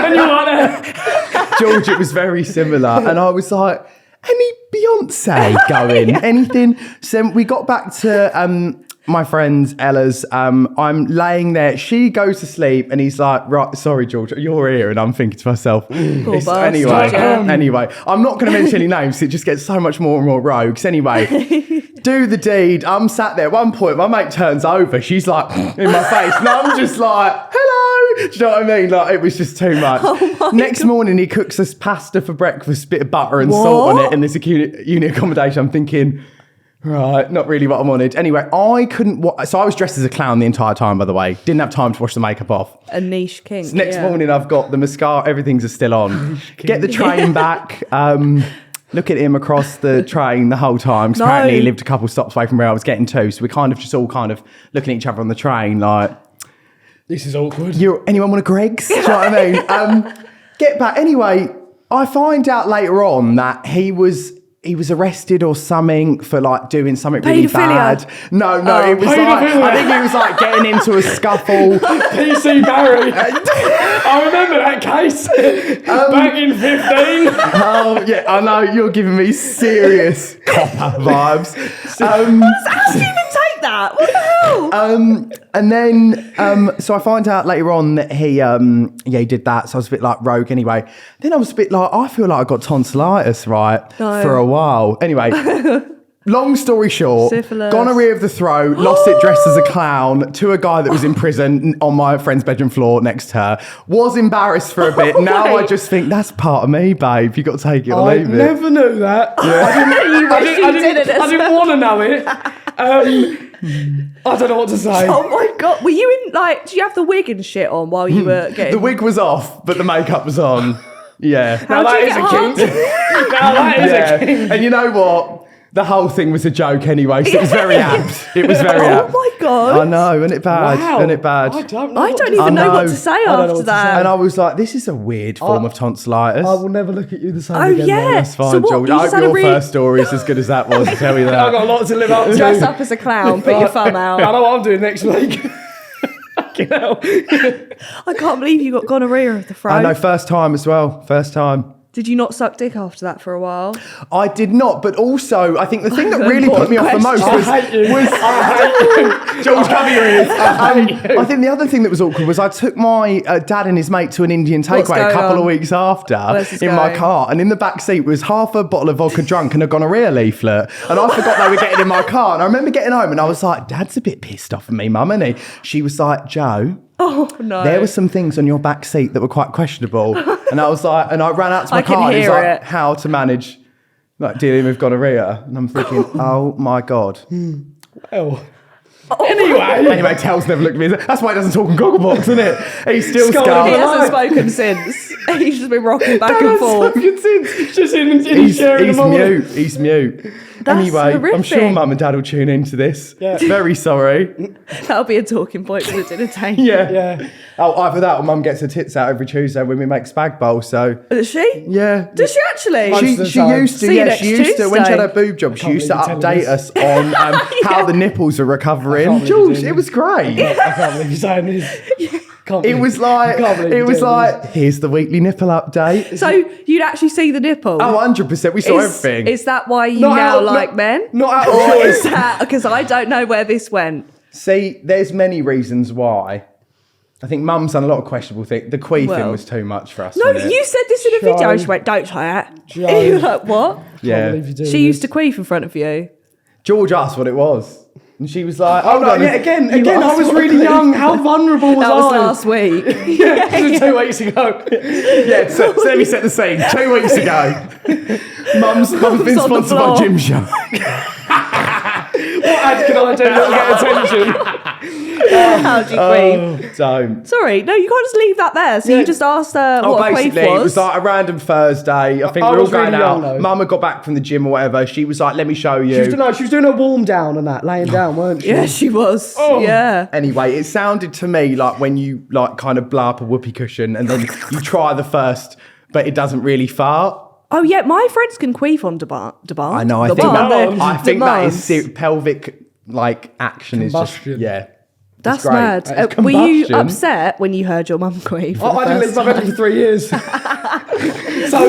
And you want George, it was very similar. And I was like, any Beyonce going? Anything? So we got back to... my friend Ella's, I'm laying there. She goes to sleep and he's like, right, sorry, George, you're here. And I'm thinking to myself, anyway, I'm not going to mention any names. It just gets so much more and more rogues. Anyway, do the deed. I'm sat there. At one point, my mate turns over. She's like in my face. And I'm just like, hello. Do you know what I mean? Like, it was just too much. Next morning, he cooks us pasta for breakfast, bit of butter and salt on it in this uni accommodation. I'm thinking... Right, not really what I wanted. Anyway, I couldn't... So I was dressed as a clown the entire time, by the way. Didn't have time to wash the makeup off. A niche kink. So next morning, I've got the mascara. Everything's still on. Get the train back. Look at him across the train the whole time. Because apparently he lived a couple stops away from where I was getting to. So we're kind of just all kind of looking at each other on the train like... This is awkward. Anyone want a Greg's? Do you know what I mean? Get back. Anyway, I find out later on that he was arrested or something for like doing something really bad. No, it was like, I think he was like getting into a scuffle. PC Barry. I remember that case back in 15. Oh yeah, I know, you're giving me serious copper vibes. How did you even take that? What the hell? And then, so I find out later on that he did that. So I was a bit like rogue anyway. Then I was a bit like, I feel like I got tonsillitis, right? For a while. Anyway, long story short, Syphilis. Gonorrhea of the throat, lost it dressed as a clown to a guy that was in prison on my friend's bedroom floor next to her. Was embarrassed for a bit. Now I just think that's part of me, babe. You got to take it or leave it. I never knew that. You wish you did it. I didn't want to know it. I don't know what to say. Oh my God. Were you in, like, did you have the wig and shit on while you were getting... The wig was off, but the makeup was on. Yeah. Now that is a kink. Now that is a kink. And you know what? The whole thing was a joke anyway, so it was very apt. It was very apt. Oh my God. I know, isn't it bad? Wow. Isn't it bad? I don't even know what to say after that. And I was like, this is a weird form of tonsillitis. I will never look at you the same Oh again. yeah. That's fine, So what, George. you I just hope had your a first story is as good as that was, I tell you that. I've got a lot to live up to. Dress up as a clown, put your thumb out. I know what I'm doing next week. Fucking hell. I can't believe you got gonorrhea of the throat. I know, first time as well. First time. Did you not suck dick after that for a while? I did not, but also I think the thing that really put me off the most was... I hate you. George, cover your ears. you. I think the other thing that was awkward was I took my dad and his mate to an Indian takeaway a couple of weeks after in my car, and in the back seat was half a bottle of vodka drunk and a gonorrhea leaflet, and I forgot they were getting in my car, and I remember getting home and I was like, Dad's a bit pissed off at me, Mum, isn't he? She was like, Joe... Oh no! There were some things on your back seat that were quite questionable, and I was like, and I ran out to my car. And he was like, how to manage like dealing with gonorrhea, and I'm thinking, oh my God. Well, anyway, Tel's never looked at me. That's why he doesn't talk in Gogglebox, isn't it? He's still He scarred. hasn't spoken since. He's just been rocking back and forth. just in his chair in the morning. He's mute. That's anyway, horrific. I'm sure Mum and Dad will tune into this. Yeah. Very sorry. That'll be a talking point for the dinner table. Yeah. Oh, either that or Mum gets her tits out every Tuesday when we make spag bowl. So Does she? yeah. Does she actually? Most of the She time. used to, See you yeah, next she used to, when she had her Tuesday. boob job, she can't used to believe you're update telling us on how the nipples are recovering. believe you're George, doing it was great. I can't believe you're saying this. It was like, here's the weekly nipple update. So you'd actually see the nipple? Oh, 100%. We saw everything. Is that why you now like men? Not out of Or choice. is that because I don't know where this went? See, there's many reasons why. I think Mum's done a lot of questionable things. The queefing was too much for us. No, wasn't it? you said this in a video. And she went, "Don't try it." You were like, what? Yeah. She used to queef in front of you. George asked what it was. And she was like, Oh, no, yeah, again, I was really young. How vulnerable was That was I? last week. Yeah, this was 2 weeks ago. Yeah, so let me set the scene. 2 weeks ago, Mum's been on the sponsored by floor. Gymshark. What ad can I do to get attention? How do you queef? Don't. Sorry, no, you can't just leave that there. So you just asked her what a queef basically, was. it was like a random Thursday. I think I we were all was really going young, out. though. Mum had got back from the gym or whatever. She was like, let me show you. She was doing a warm down and that, laying down, weren't she? Yeah, she was. Oh. Yeah. Anyway, it sounded to me like when you like kind of blow up a whoopee cushion and then you try the first, but it doesn't really fart. Oh yeah, my friends can queef on demand. I know. I think that is pelvic like action Combustion. is just That's great. mad. It's Were you combustion. upset when you heard your mum queef? I didn't leave my bedroom for 3 years. So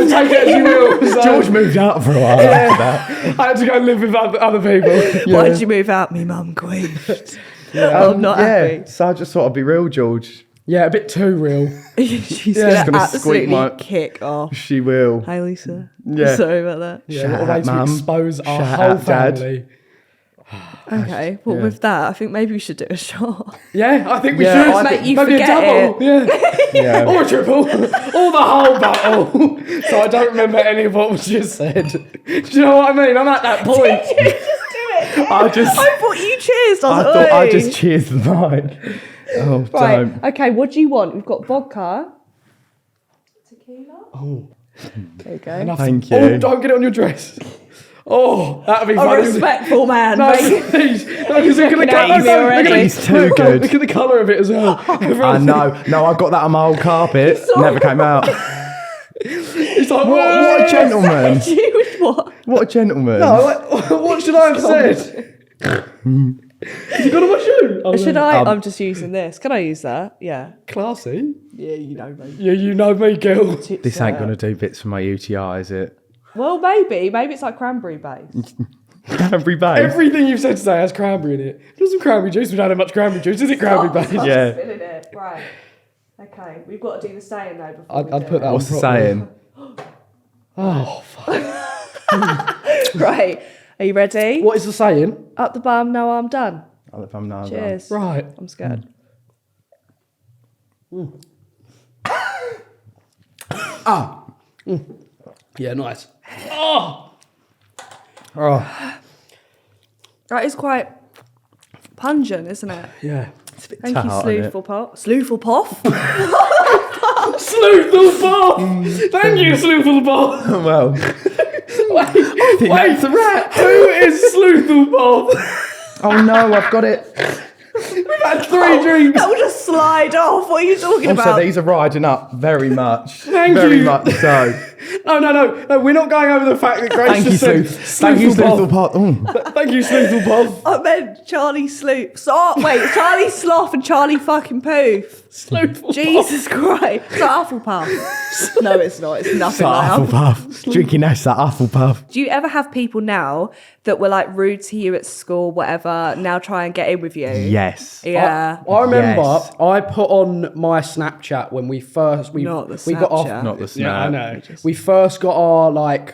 take it as you will. So, George moved out for a while after that. I had to go and live with other people. Why did you move out? Me mum queefed. I'm not happy. So I just thought I'd be real, George. Yeah, a bit too real. She's Yeah. gonna Just gonna squeak absolutely my- kick off. She will. Hi Lisa. Yeah. Sorry about that. Yeah, Shout what a out, way to Mum. expose our Shout whole out, Dad. family. Okay. Well, with that, I think maybe we should do a shot. Yeah, I think we Yeah, should. I think- you Maybe a forget double. Yeah. Yeah. Or a triple. Or the whole battle. So I don't remember any of what was just said. Do you know what I mean? I'm at that point. Just do it. I just- I thought you cheersed. I was thought like, I "Oi." just cheersed the mic. Oh, Right. don't. Okay. What do you want? We've got vodka. Tequila. Oh, There you go. enough. Thank you. Oh, don't get it on your dress. Oh, that'd be A funny. respectful man. No, mate. please. No, because look at the Looking at colour. you already. He's too good. Look at the colour of it as well. I know. No, I got that on my old carpet. Never came out. It's like, What a gentleman. You would what? What a gentleman. No, what should I have said? Has he got on my shoe? Oh, Should no. I? I'm just using this. Can I use that? Yeah. Classy. Yeah, you know me. Yeah, you know me, girl. This ain't going to do bits for my UTI, is it? Well, maybe. Maybe it's like cranberry based. Cranberry base. Everything you've said today has cranberry in it. There's some cranberry juice. We don't have much cranberry juice. Is it cranberry based? Yeah. Spilling it. Right. Okay. We've got to do the saying though before we I'd do put that it. on What's the properly. saying? Oh, fuck. Right. Are you ready? What is the saying? Up the bum, no arm done. I'll if I'm now. Cheers. Right. I'm scared. Yeah, nice. That is quite pungent, isn't it? Yeah. Thank you, tart, isn't it? Sleuthful Puff. Sleuthful Puff? Sleuthful Bob! Thank you, Sleuthful Bob! Well, Wait, that's a rat. who is Sleuthful Bob? Oh no, I've got it. We've had 3 drinks. That will just slide off. What are you talking Also, about? these are riding up very much. Thank you. much so. No, we're not going over the fact that Grace Thank you, just said Sleuth. Thank you, Sleuthful Sleuthful Bob. Pot. Thank you, Sleuthful Bob. I meant Charlie Sloop. Wait, Charlie Sloth and Charlie fucking Poof. Sleuthful Jesus Christ. It's like Hufflepuff. No, it's not. It's nothing like Hufflepuff. Hufflepuff. Drinking that Hufflepuff. Do you ever have people now that were like rude to you at school, whatever, now try and get in with you? Yes. Yeah. I remember Yes. I put on my Snapchat when we first Not the we got off Snapchat. Not the snap. Yeah, I know. We first got our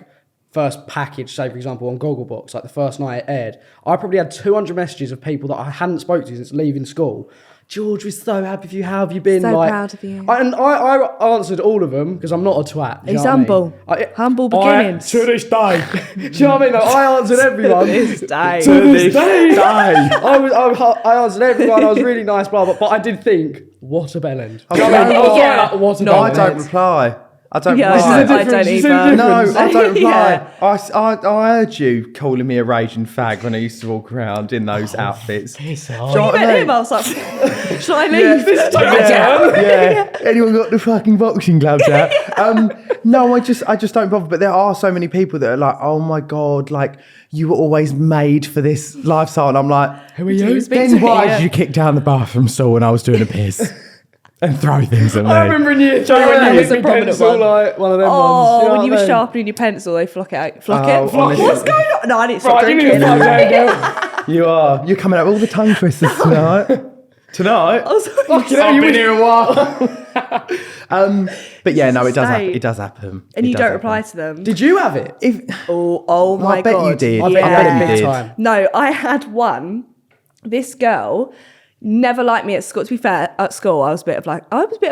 first package, say for example on Gogglebox, like the first night it aired. I probably had 200 messages of people that I hadn't spoke to since leaving school. George, we're so happy for you. How have you been? So proud of you. I answered all of them because I'm not a twat. Do you He's know what I mean? humble. Humble beginnings. To this day. Do you know what I mean? Like, I answered everyone. To this day. To this day. I answered everyone. I was really nice, blah, but I did think, what a bellend. Do you know what I mean? I was Yeah. like, what a No, I bellend. don't reply. I don't Yeah, reply. I don't You see the either. difference? No, I don't reply. Yeah. I heard you calling me a raging fag when I used to walk around in those outfits. Piss Do you off. know You what I met mean? him, I was like, shall I leave? Yeah. Anyone got the fucking boxing gloves out? No, I just don't bother. But there are so many people that are like, oh my God, like you were always made for this lifestyle. And I'm like, Who are you? Speak to then me, why yeah. did you kick down the bathroom stall when I was doing a piss? And throw things at me. I remember in year 2 yeah, when you it's hit a me prominent pencil, one. like one of them ones. Oh, You know when you were what I mean? sharpening your pencil, they flock it out. Flock Oh, it? Flock honestly. What's going on? No, I need to stop Right, you need drinking. to slow down, girl. You are. You're coming up with all the tongue twisters tonight. Tonight? I was like, Fucking hell, I've you been would- here a while. But yeah, no, it does happen. State. It does happen. and It you does don't happen. reply to them. Did you have it? Oh my I bet God. you did. I I bet bet you you big did. time. No, I had one. This girl never liked me at school. To be fair, at school, I was a bit of a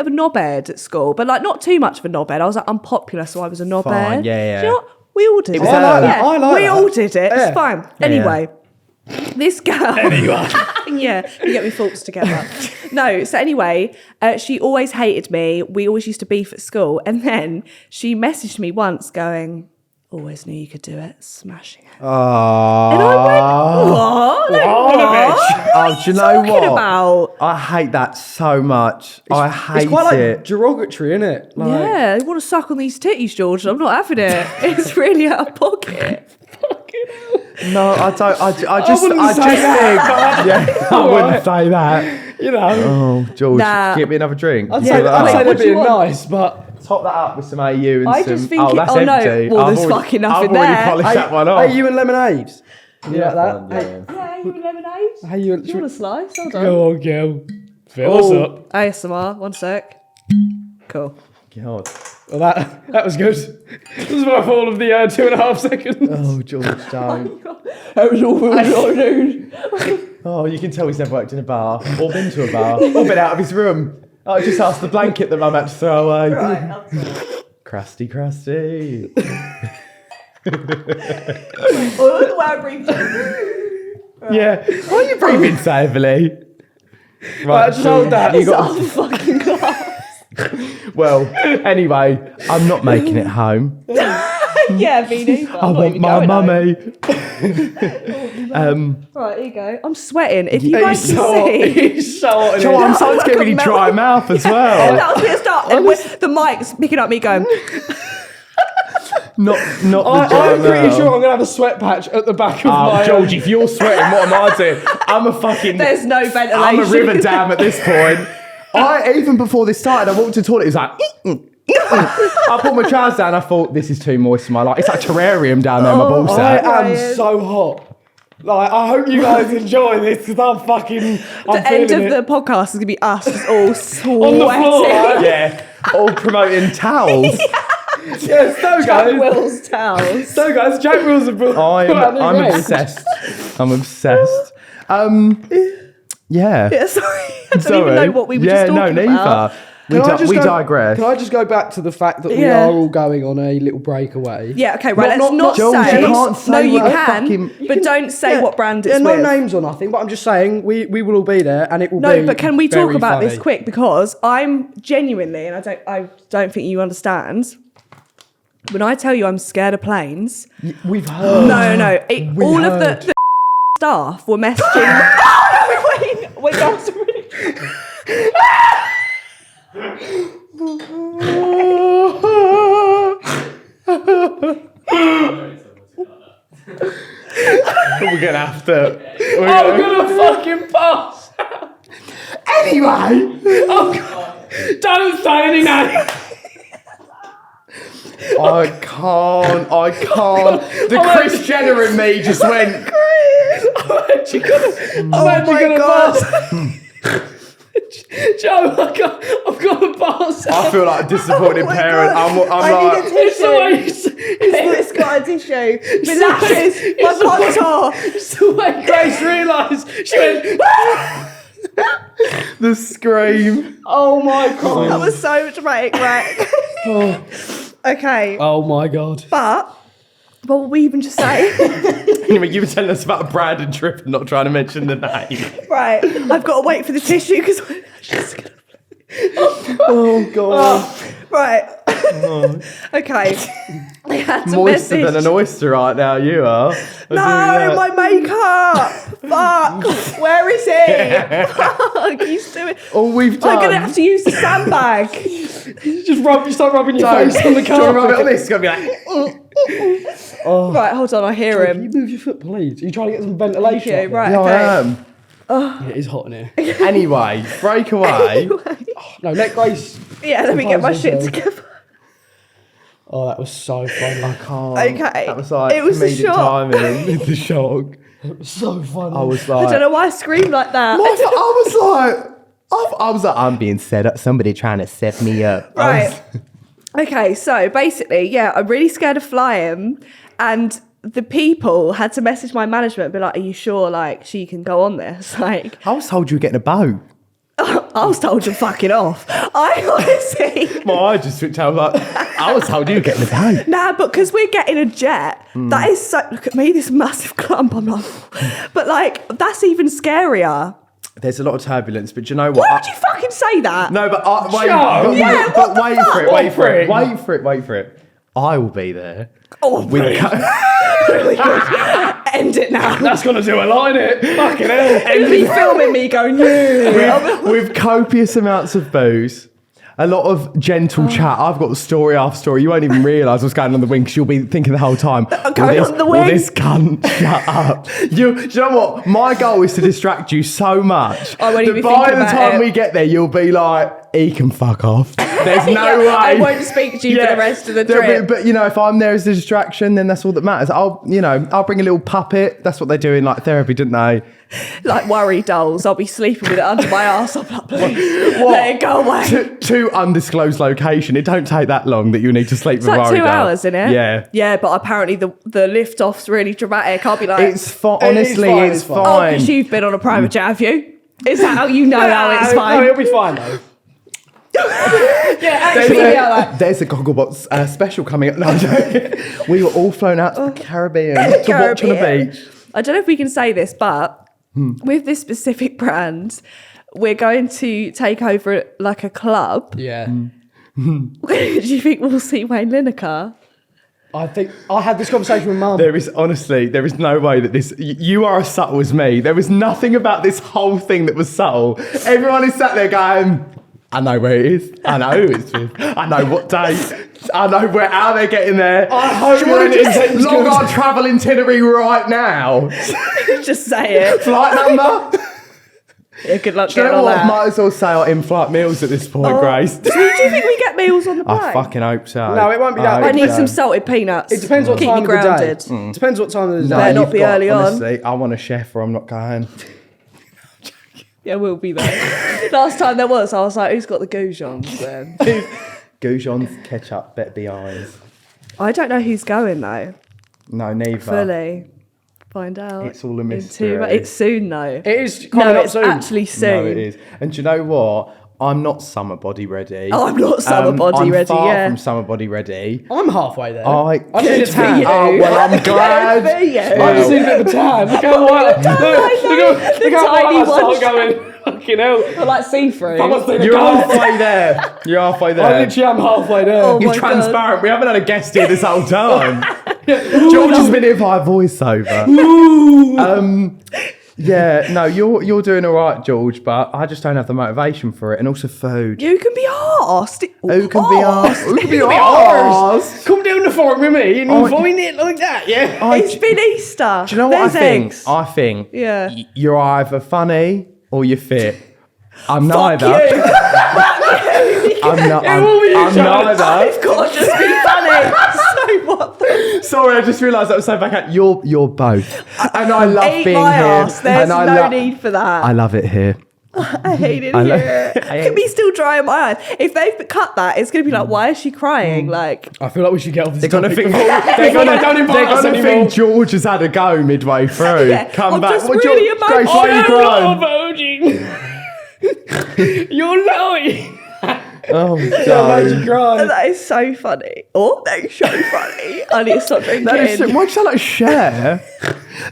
knobhead at school, but like not too much of a knobhead. I was like unpopular, so I was a knobhead. Fine, yeah. Do you know what? We all did it. was I like that. I like we that. all did it. Yeah. It's fine. Yeah. Anyway, this girl. Yeah, you get me thoughts together. No, so anyway, she always hated me. We always used to beef at school. And then she messaged me once going, always knew you could do it, smashing it. Oh. And I went, what? Like, what? Oh, do you know Talking what? about? I hate that so much. I hate It's quite like it. derogatory, isn't it? Like, Yeah, you want to suck on these titties, George? I'm not having it. It's really out of pocket. No, I don't. I just wouldn't think. say that. Yeah, I wouldn't say that. You know. Oh, George, Nah. get me another drink. I'd Top say, that I'd up. say What they're do you being want? nice, but Top that up with some AU and I some. just think oh, it- that's oh, no. empty. Well, I've there's already- fucking I've nothing already there. polished that one off. Are you and lemonades? You like that? fine, yeah. Yeah, you want lemonade? Hey, you Do you want a slice? Hold on. Go on, girl. Fill us Oh, up. ASMR, one sec. Cool. God. Well, that was good. This is worth all of the 2.5 seconds. Oh, George, don't. That was all dude. Oh, you can tell he's never worked in a bar or been to a bar or been out of his room. I just asked the blanket that Mum had to throw away. Right, Crusty, crusty. oh, look the way I breathe. Yeah. Why are you breathing so heavily? Right, just hold that. You got. Oh, fucking God. Well, anyway, I'm not making it home. Yeah, me neither. I want my mummy. Right, here you go. I'm sweating. If you guys He's can so, see. he's so hot in Joe, here. I'm starting to get really Melt. dry mouth as Oh, well. that was me at the start. And with the mic's picking up me going, Not the I'm pretty mouth. sure I'm going to have a sweat patch at the back of Oh, my... George, if you're sweating, what am I doing? I'm a fucking... there's no ventilation. I'm a river dam at this point. Even before this started, I walked to the toilet, it was like... I put my trousers down, I thought, this is too moist for my life. It's like terrarium down there, my ball I sack. am Ryan. so hot. Like, I hope you guys enjoy this because I'm The end of the podcast is going to be us just all sweating. On the floor, right? Yeah, all promoting towels. Yeah, so Jack guys. Will's towels. So guys, Jack Wills have brought... I'm obsessed. I'm obsessed. Yeah. Yeah, sorry. I don't even know what we were just talking about. We digress. Can I just go back to the fact that we Yeah. are all going on a little breakaway? Yeah, okay, right. Not- Let's not George, say. you can't say no, you what can, fucking- but don't say what brand it's Yeah, no with. names or nothing, but I'm just saying we will all be there and it will be No, but can we talk very about funny. this quick? Because I'm genuinely, and I don't think you understand. When I tell you I'm scared of planes, We've heard. no. We All of heard. the staff were messaging. wait, that was really. We're gonna have to. I'm gonna fucking pass. Anyway, Don't say any names. I can't. The Chris Jenner in me just went. I'm actually gonna pass. Joe, I've got to pass. I feel like a disappointed parent. I'm like. It's the way. It's got a tissue. My lashes, my contour. It's the way Grace realised. She went. The scream. Oh my god. That was so dramatic, right? Okay, Oh my god. but what were we even just saying? Anyway, you were telling us about a Brandon trip and not trying to mention the name. Right, I've got to wait for the tissue because I'm just gonna. Oh god. Right. Okay. I had to Moister message. than an oyster right now, you are. No, my makeup. Fuck. Where is it? Fuck. He's doing. All we've done. I'm gonna have to use the sandbag. You start rubbing your Don't. face on the Do you want to rub it on carpet. this? It's gonna be like. Right, hold on. I hear Can you him. move your foot, please? Are you trying to get some ventilation? Okay, up there? right. Yeah, Okay. I am. It is hot in here. Anyway, break away. No, let Grace. Yeah, let me get my shit compose herself. together. Oh, that was so funny. I can't. Okay. That was like It was a comedic shock. timing. The shock. It was so funny. I was I like, don't know why I screamed like that. I was like, I'm being set up. Somebody trying to set me up. Right. Okay, so basically, yeah, I'm really scared of flying, and the people had to message my management and be like, are you sure, like, she can go on this? Like, I was told you were getting a boat. I was told to fuck it off. I honestly... My eye just switched out. Like, I was told you were getting a boat. Nah, but because we're getting a jet, that is so... Look at me, this massive clump. I'm like... But, like, that's even scarier. There's a lot of turbulence, but do you know what? Why would you fucking say that? No, but wait, Joe! Yeah, but what the wait fuck? for it, wait for it, What wait for it. I will be there. Oh, With really good. End it now. That's gonna do a line, it. Fucking hell. It'll be filming me going, yeah. with copious amounts of booze, a lot of gentle chat. I've got story after story. You won't even realise what's going on the wing because you'll be thinking the whole time, Going on the wing? Will this cunt shut up? Do you know what? My goal is to distract you so much I won't that even by think the about time it. we get there, you'll be like, he can fuck off. There's no Yeah, I way. won't speak to you for the rest of the There'll trip. But you know, if I'm there as a distraction, then that's all that matters. I'll bring a little puppet. That's what they do in like therapy, didn't they? Like worry dolls. I'll be sleeping with it under my arse. I'm like, please, let it go away. To undisclosed location. It don't take that long that you need to sleep It's with like worry 2 doll. hours, isn't it? Yeah. Yeah, but apparently the lift off's really dramatic. I'll be like, It's fine. Honestly, fine, it's it's fine. oh, fine. because you've been on a private jet, have you? Is that how you know how it's No, fine? it'll be fine though. Yeah, There's actually, yeah, like, there's a Gogglebox special coming up. No, I'm joking. We were all flown out to the Caribbean to watch on the Caribbean. beach. I don't know if we can say this, but with this specific brand, we're going to take over like a club. Yeah. Do you think we'll see Wayne Lineker? I think I had this conversation with Mum. There is no way that this. You are as subtle as me. There was nothing about this whole thing that was subtle. Everyone is sat there going, I know where it is. I know who it's with. I know what day. I know how they're getting there. I hope Do you want to you're just in log our travel itinerary right now? Just say it. Flight number? Yeah, good luck Do you getting know on what? that. Might as well say our in-flight meals at this point, Grace. Do you think we get meals on the plane? I fucking hope so. No, it won't be that. I hope need so. some salted peanuts. It depends what Keep time me of the grounded. day. Depends what time of the No, Better day. not you've be got- early on. honestly, I want a chef or I'm not going. Yeah, we'll be there. Last time there was, I was like, who's got the goujons then? Goujons, ketchup, better be eyes. I don't know who's going though. No, neither. Fully. Find out. It's all a in mystery. It's soon though. It is coming No, up it's soon. actually soon. No, it is. And do you know what? I'm not summer body ready. Oh, I'm not summer body I'm ready, far yeah. from summer body ready. I'm halfway there. I need a Good for tan. you. Oh, well, I'm glad. Good for you. I just need a bit of a tan. Look how white. Look how tiny white I start ones. going. Fucking hell. I like see-through. I must take a You're ghost. halfway there. You're halfway I there. literally am halfway there. Oh, You're my God. transparent. We haven't had a guest here this whole time. George has been here via voiceover. Yeah, no, you're doing all right, George, but I just don't have the motivation for it, and also food. You can be arsed. Who can be asked? Who can be Ours. asked? Come down the fork with me and Oh, vine it like that, yeah? It's been Easter. Do you know what There's I think? eggs. I think Yeah. you're either funny or you're fit. I'm Fuck neither. you. I'm not. It will be I'm each other. neither. I've got to just be funny. So what the... Sorry, I just realised that was so back at you're both, and I love Eat being my here. arse. There's and no need for that. I love it here. I hate it I lo- here. I Look at me still drying my eyes. If they've cut that, it's going to be like, why is she crying? Like, I feel like we should get off this They're gonna topic think before- they're before gonna, they don't invite they're us gonna anymore. think George has had a go midway through. Yeah, Come I'm back. just Well, really George, emotional. Grace, why are you crying? You're lying. Oh, You're God. crying. that is so funny. Oh, that is so funny. I need to stop drinking. That is so, why'd you sound like Cher?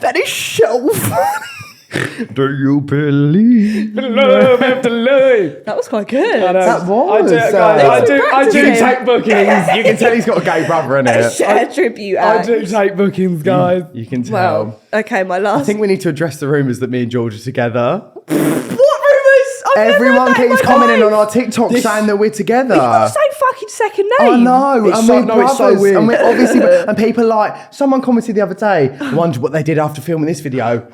That is so funny. Do you believe? Love after love. That was quite good. I know. That was, I do, guys, uh, I do practicing. take bookings. You can tell he's got a gay brother in A it. share tribute I act. do take bookings, guys. You can tell. Well, okay, my last... I think we need to address the rumours that me and George are together. What rumours? Everyone keeps commenting on our TikTok saying that we're together. You've got the same fucking second name. I know, It's and so- we're no, it's so brothers, weird. and we're obviously, and people like, someone commented the other day, I wondered what they did after filming this video.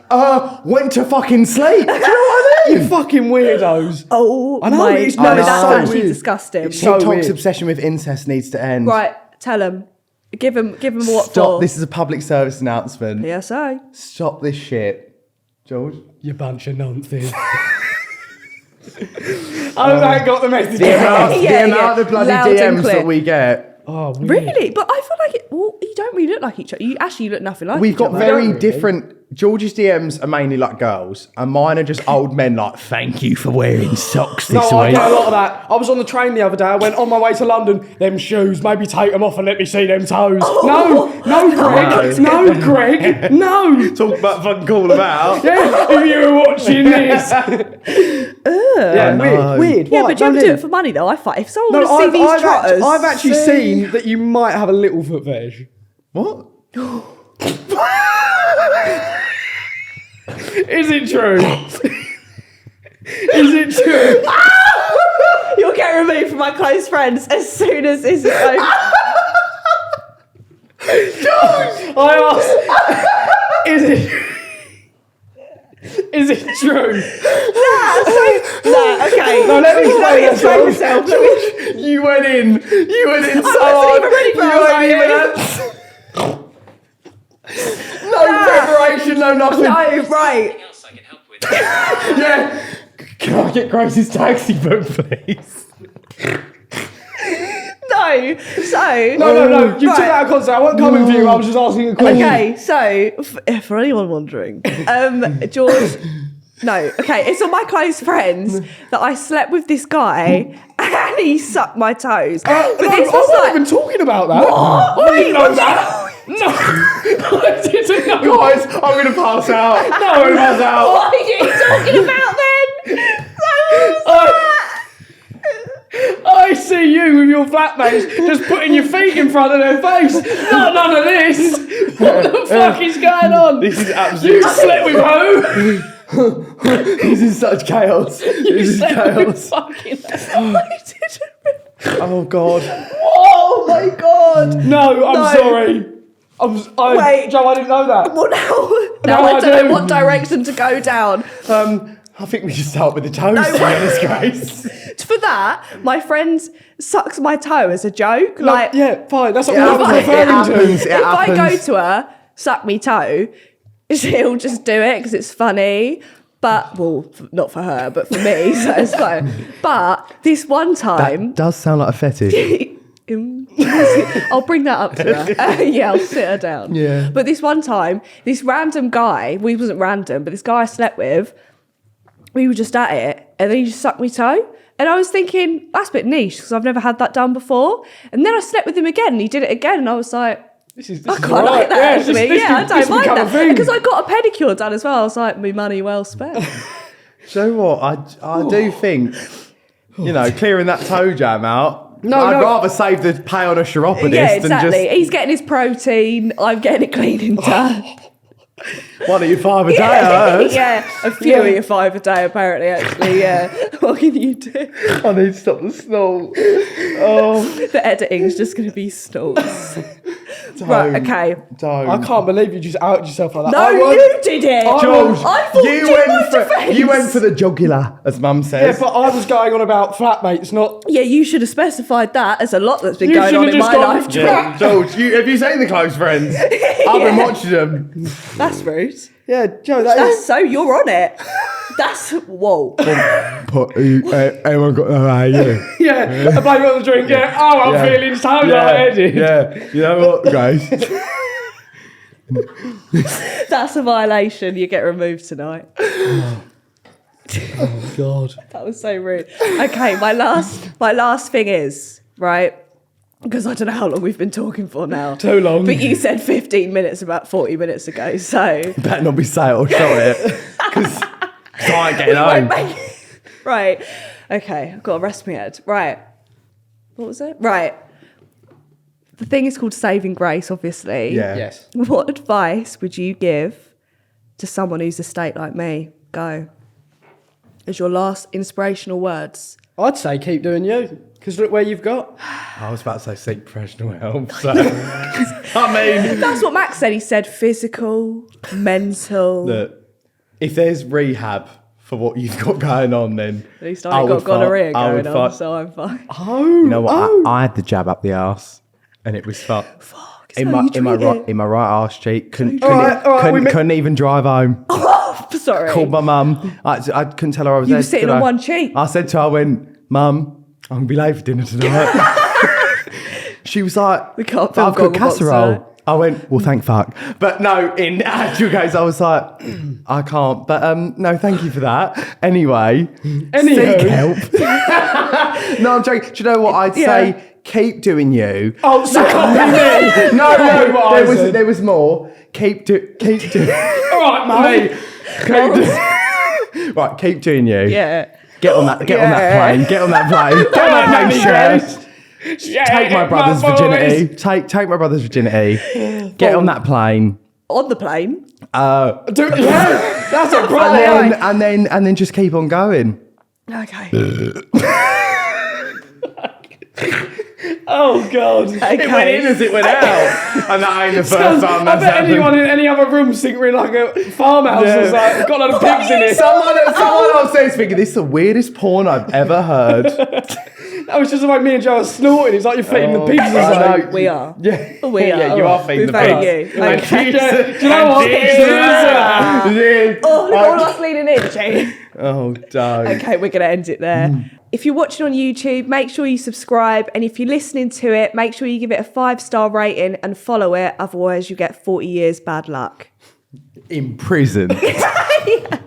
Went to fucking sleep. Do you know what I mean? You fucking weirdos. Oh, I know, my it's- no, no, that's it's so actually weird. disgusting. It's so TikTok's weird. obsession with incest needs to end. Right, tell him. Give him what Stop. for. This is a public service announcement. PSA. Stop this shit. George? You bunch of nonsense. I got the message. The amount, Yeah, the amount of bloody loud and DMs clear. that we get. Oh, weird. Really? But I feel like you don't really look like each other. You actually look nothing like We've each got other. very really. different. George's DMs are mainly like girls, and mine are just old men like, thank you for wearing socks this No, I week. get a lot of that. I was on the train the other day. I went on my way to London. Them shoes, maybe take them off and let me see them toes. No, Greg. No, Greg. No. Talk about fucking call them out. Yeah, if you were watching this. Yeah, know. weird. Yeah, Why? but do you Don't ever do you? it for money though? I fight. If someone No, wants to see these trotters, I've actually seen that you might have a little foot fetish. What? Is it true? Is it true? you'll get removed from my close friends as soon as this is over. I asked. Is it true? No, okay. No, let me Let me explain explain myself. myself. You went in so wasn't hard. even ready for it, I was like, You weren't even no preparation, no nothing. No, right. else I can help with? Yeah. Can I get Grace's taxi book, please? No. So. No. You took Right. that out of context. I wasn't coming for you. I was just asking a question. Okay, so for anyone wondering, George. No, okay, it's on my close friends that I slept with this guy and he sucked my toes. But No, this I was wasn't like, even talking about that. What? I didn't know that. No, I didn't know. Guys, I'm going to pass out. No, I'm gonna pass out. what are you talking about then? I see you with your flatmates just putting your feet in front of their face. Not none of this. What the fuck is going on? This is You absolute. slept with who? This is such chaos. This is chaos. Fucking. I didn't. Oh God. Oh my god. No, I'm No. sorry. Wait. Joe, I didn't know that. Well, now No, I I don't know do. what direction to go down. I think we should start with the toes. To be honest, Grace. For that, my friend sucks my toe as a joke. Like, Yeah, fine. That's what Yeah, I was it referring happens. to. It if I go happens. to her, suck me toe, she'll just do it because it's funny. But, well, not for her, but for me, so it's fine. But this one time, That does sound like a fetish. I'll bring that up to her. Yeah, I'll sit her down. Yeah. But this one time, this random guy, well, he wasn't random, but this guy I slept with, we were just at it, and then he just sucked me toe. And I was thinking, that's a bit niche, because I've never had that done before. And then I slept with him again, and he did it again, and I was like, This is I quite like that, Yeah, actually. this Yeah, I don't mind become a that. thing. Because I got a pedicure done as well. I was like, me money well spent. Do you know what? I do think, clearing that toe jam out. No, I'd no. rather save the pay on a chiropodist Yeah, than exactly. just He's getting his protein, I'm getting it cleaning done. one of your $5 a day. I heard. Yeah, a few of your $5 a day, apparently, actually, yeah. What can you do? I need to stop the snort. Oh, The editing's just going to be snorts. Right, okay. don't. I can't believe you just outed yourself like that. No, I was- you did it! George, I thought you went for the jugular, as Mum Yeah, says. but I was going on about flatmates, not. Yeah, you should have specified that. There's a lot that's been You going on should in have my just gone- life. Yeah, George, have you seen the Close Friends? I've been watching them. That's rude. Yeah, Joe, that That's is. so you're on it. That's whoa. Anyone got no idea? Yeah, I blame it on the drink. Yeah, oh, I'm Yeah. feeling so lightheaded. Yeah, you know what, guys? That's a violation. You get removed tonight. God. That was so rude. Okay, my last thing is, right, because I don't know how long we've been talking for now. Too long. But you said 15 minutes about 40 minutes ago, so Better not be say it or show it, because I ain't getting won't home. make it. Right. Okay, I've got to rest my head. Right. What was it? Right. The thing is called saving grace, obviously. Yeah. Yes. What advice would you give to someone who's a state like me? Go. as your last inspirational words? I'd say keep doing you, because look where you've got. I was about to say seek professional help. So. I mean, That's what Max said. He said physical, mental. look, if there's rehab for what you've got going on, then At least I ain't got gonorrhea going on, so I'm fine. Oh, you know what? I had the jab up the arse, and it was fucked. Fuck, In my right arse cheek, couldn't even drive home. Oh, sorry. Called my mum. I couldn't tell her I was You there. were sitting on one cheek. I said to her, I went, Mum, I'm gonna be late for dinner tonight. She was like, We can't film I've got Gogglebox casserole. tonight. I went, well, thank fuck. But no, in actual case, I was like, I can't. But no, thank you for that. Anyway, seek help. No, I'm joking. Do you know what I'd say? Keep doing you. Oh, so copy me. No, there was more. Keep doing. All right, mate. Right, keep doing you. Yeah. Get on that plane. Get on that plane. Get on that plane, Chef. Take my brother's virginity. Take my brother's virginity. Get on that plane. On the plane. That's a problem. And then just keep on going. Okay. Oh, God. Okay. It went in as it went out. And that ain't the first time I that's bet happened. anyone in any other room sitting in like a farmhouse was like, got a lot of pigs in it. Someone upstairs thinking, this is the weirdest porn I've ever heard. That was just like me and Joe are snorting. It's like you're feeding the pigs or something. We are. Yeah. We are. Yeah, you are feeding the Thank pigs. you. And Okay. cheers. Do you know what? Oh, look at all us leaning in, Jane. Oh, don't. Okay, we're going to end it there. If you're watching on YouTube, make sure you subscribe. And if you're listening to it, make sure you give it a 5-star rating and follow it. Otherwise, you get 40 years bad luck. In prison. Yeah.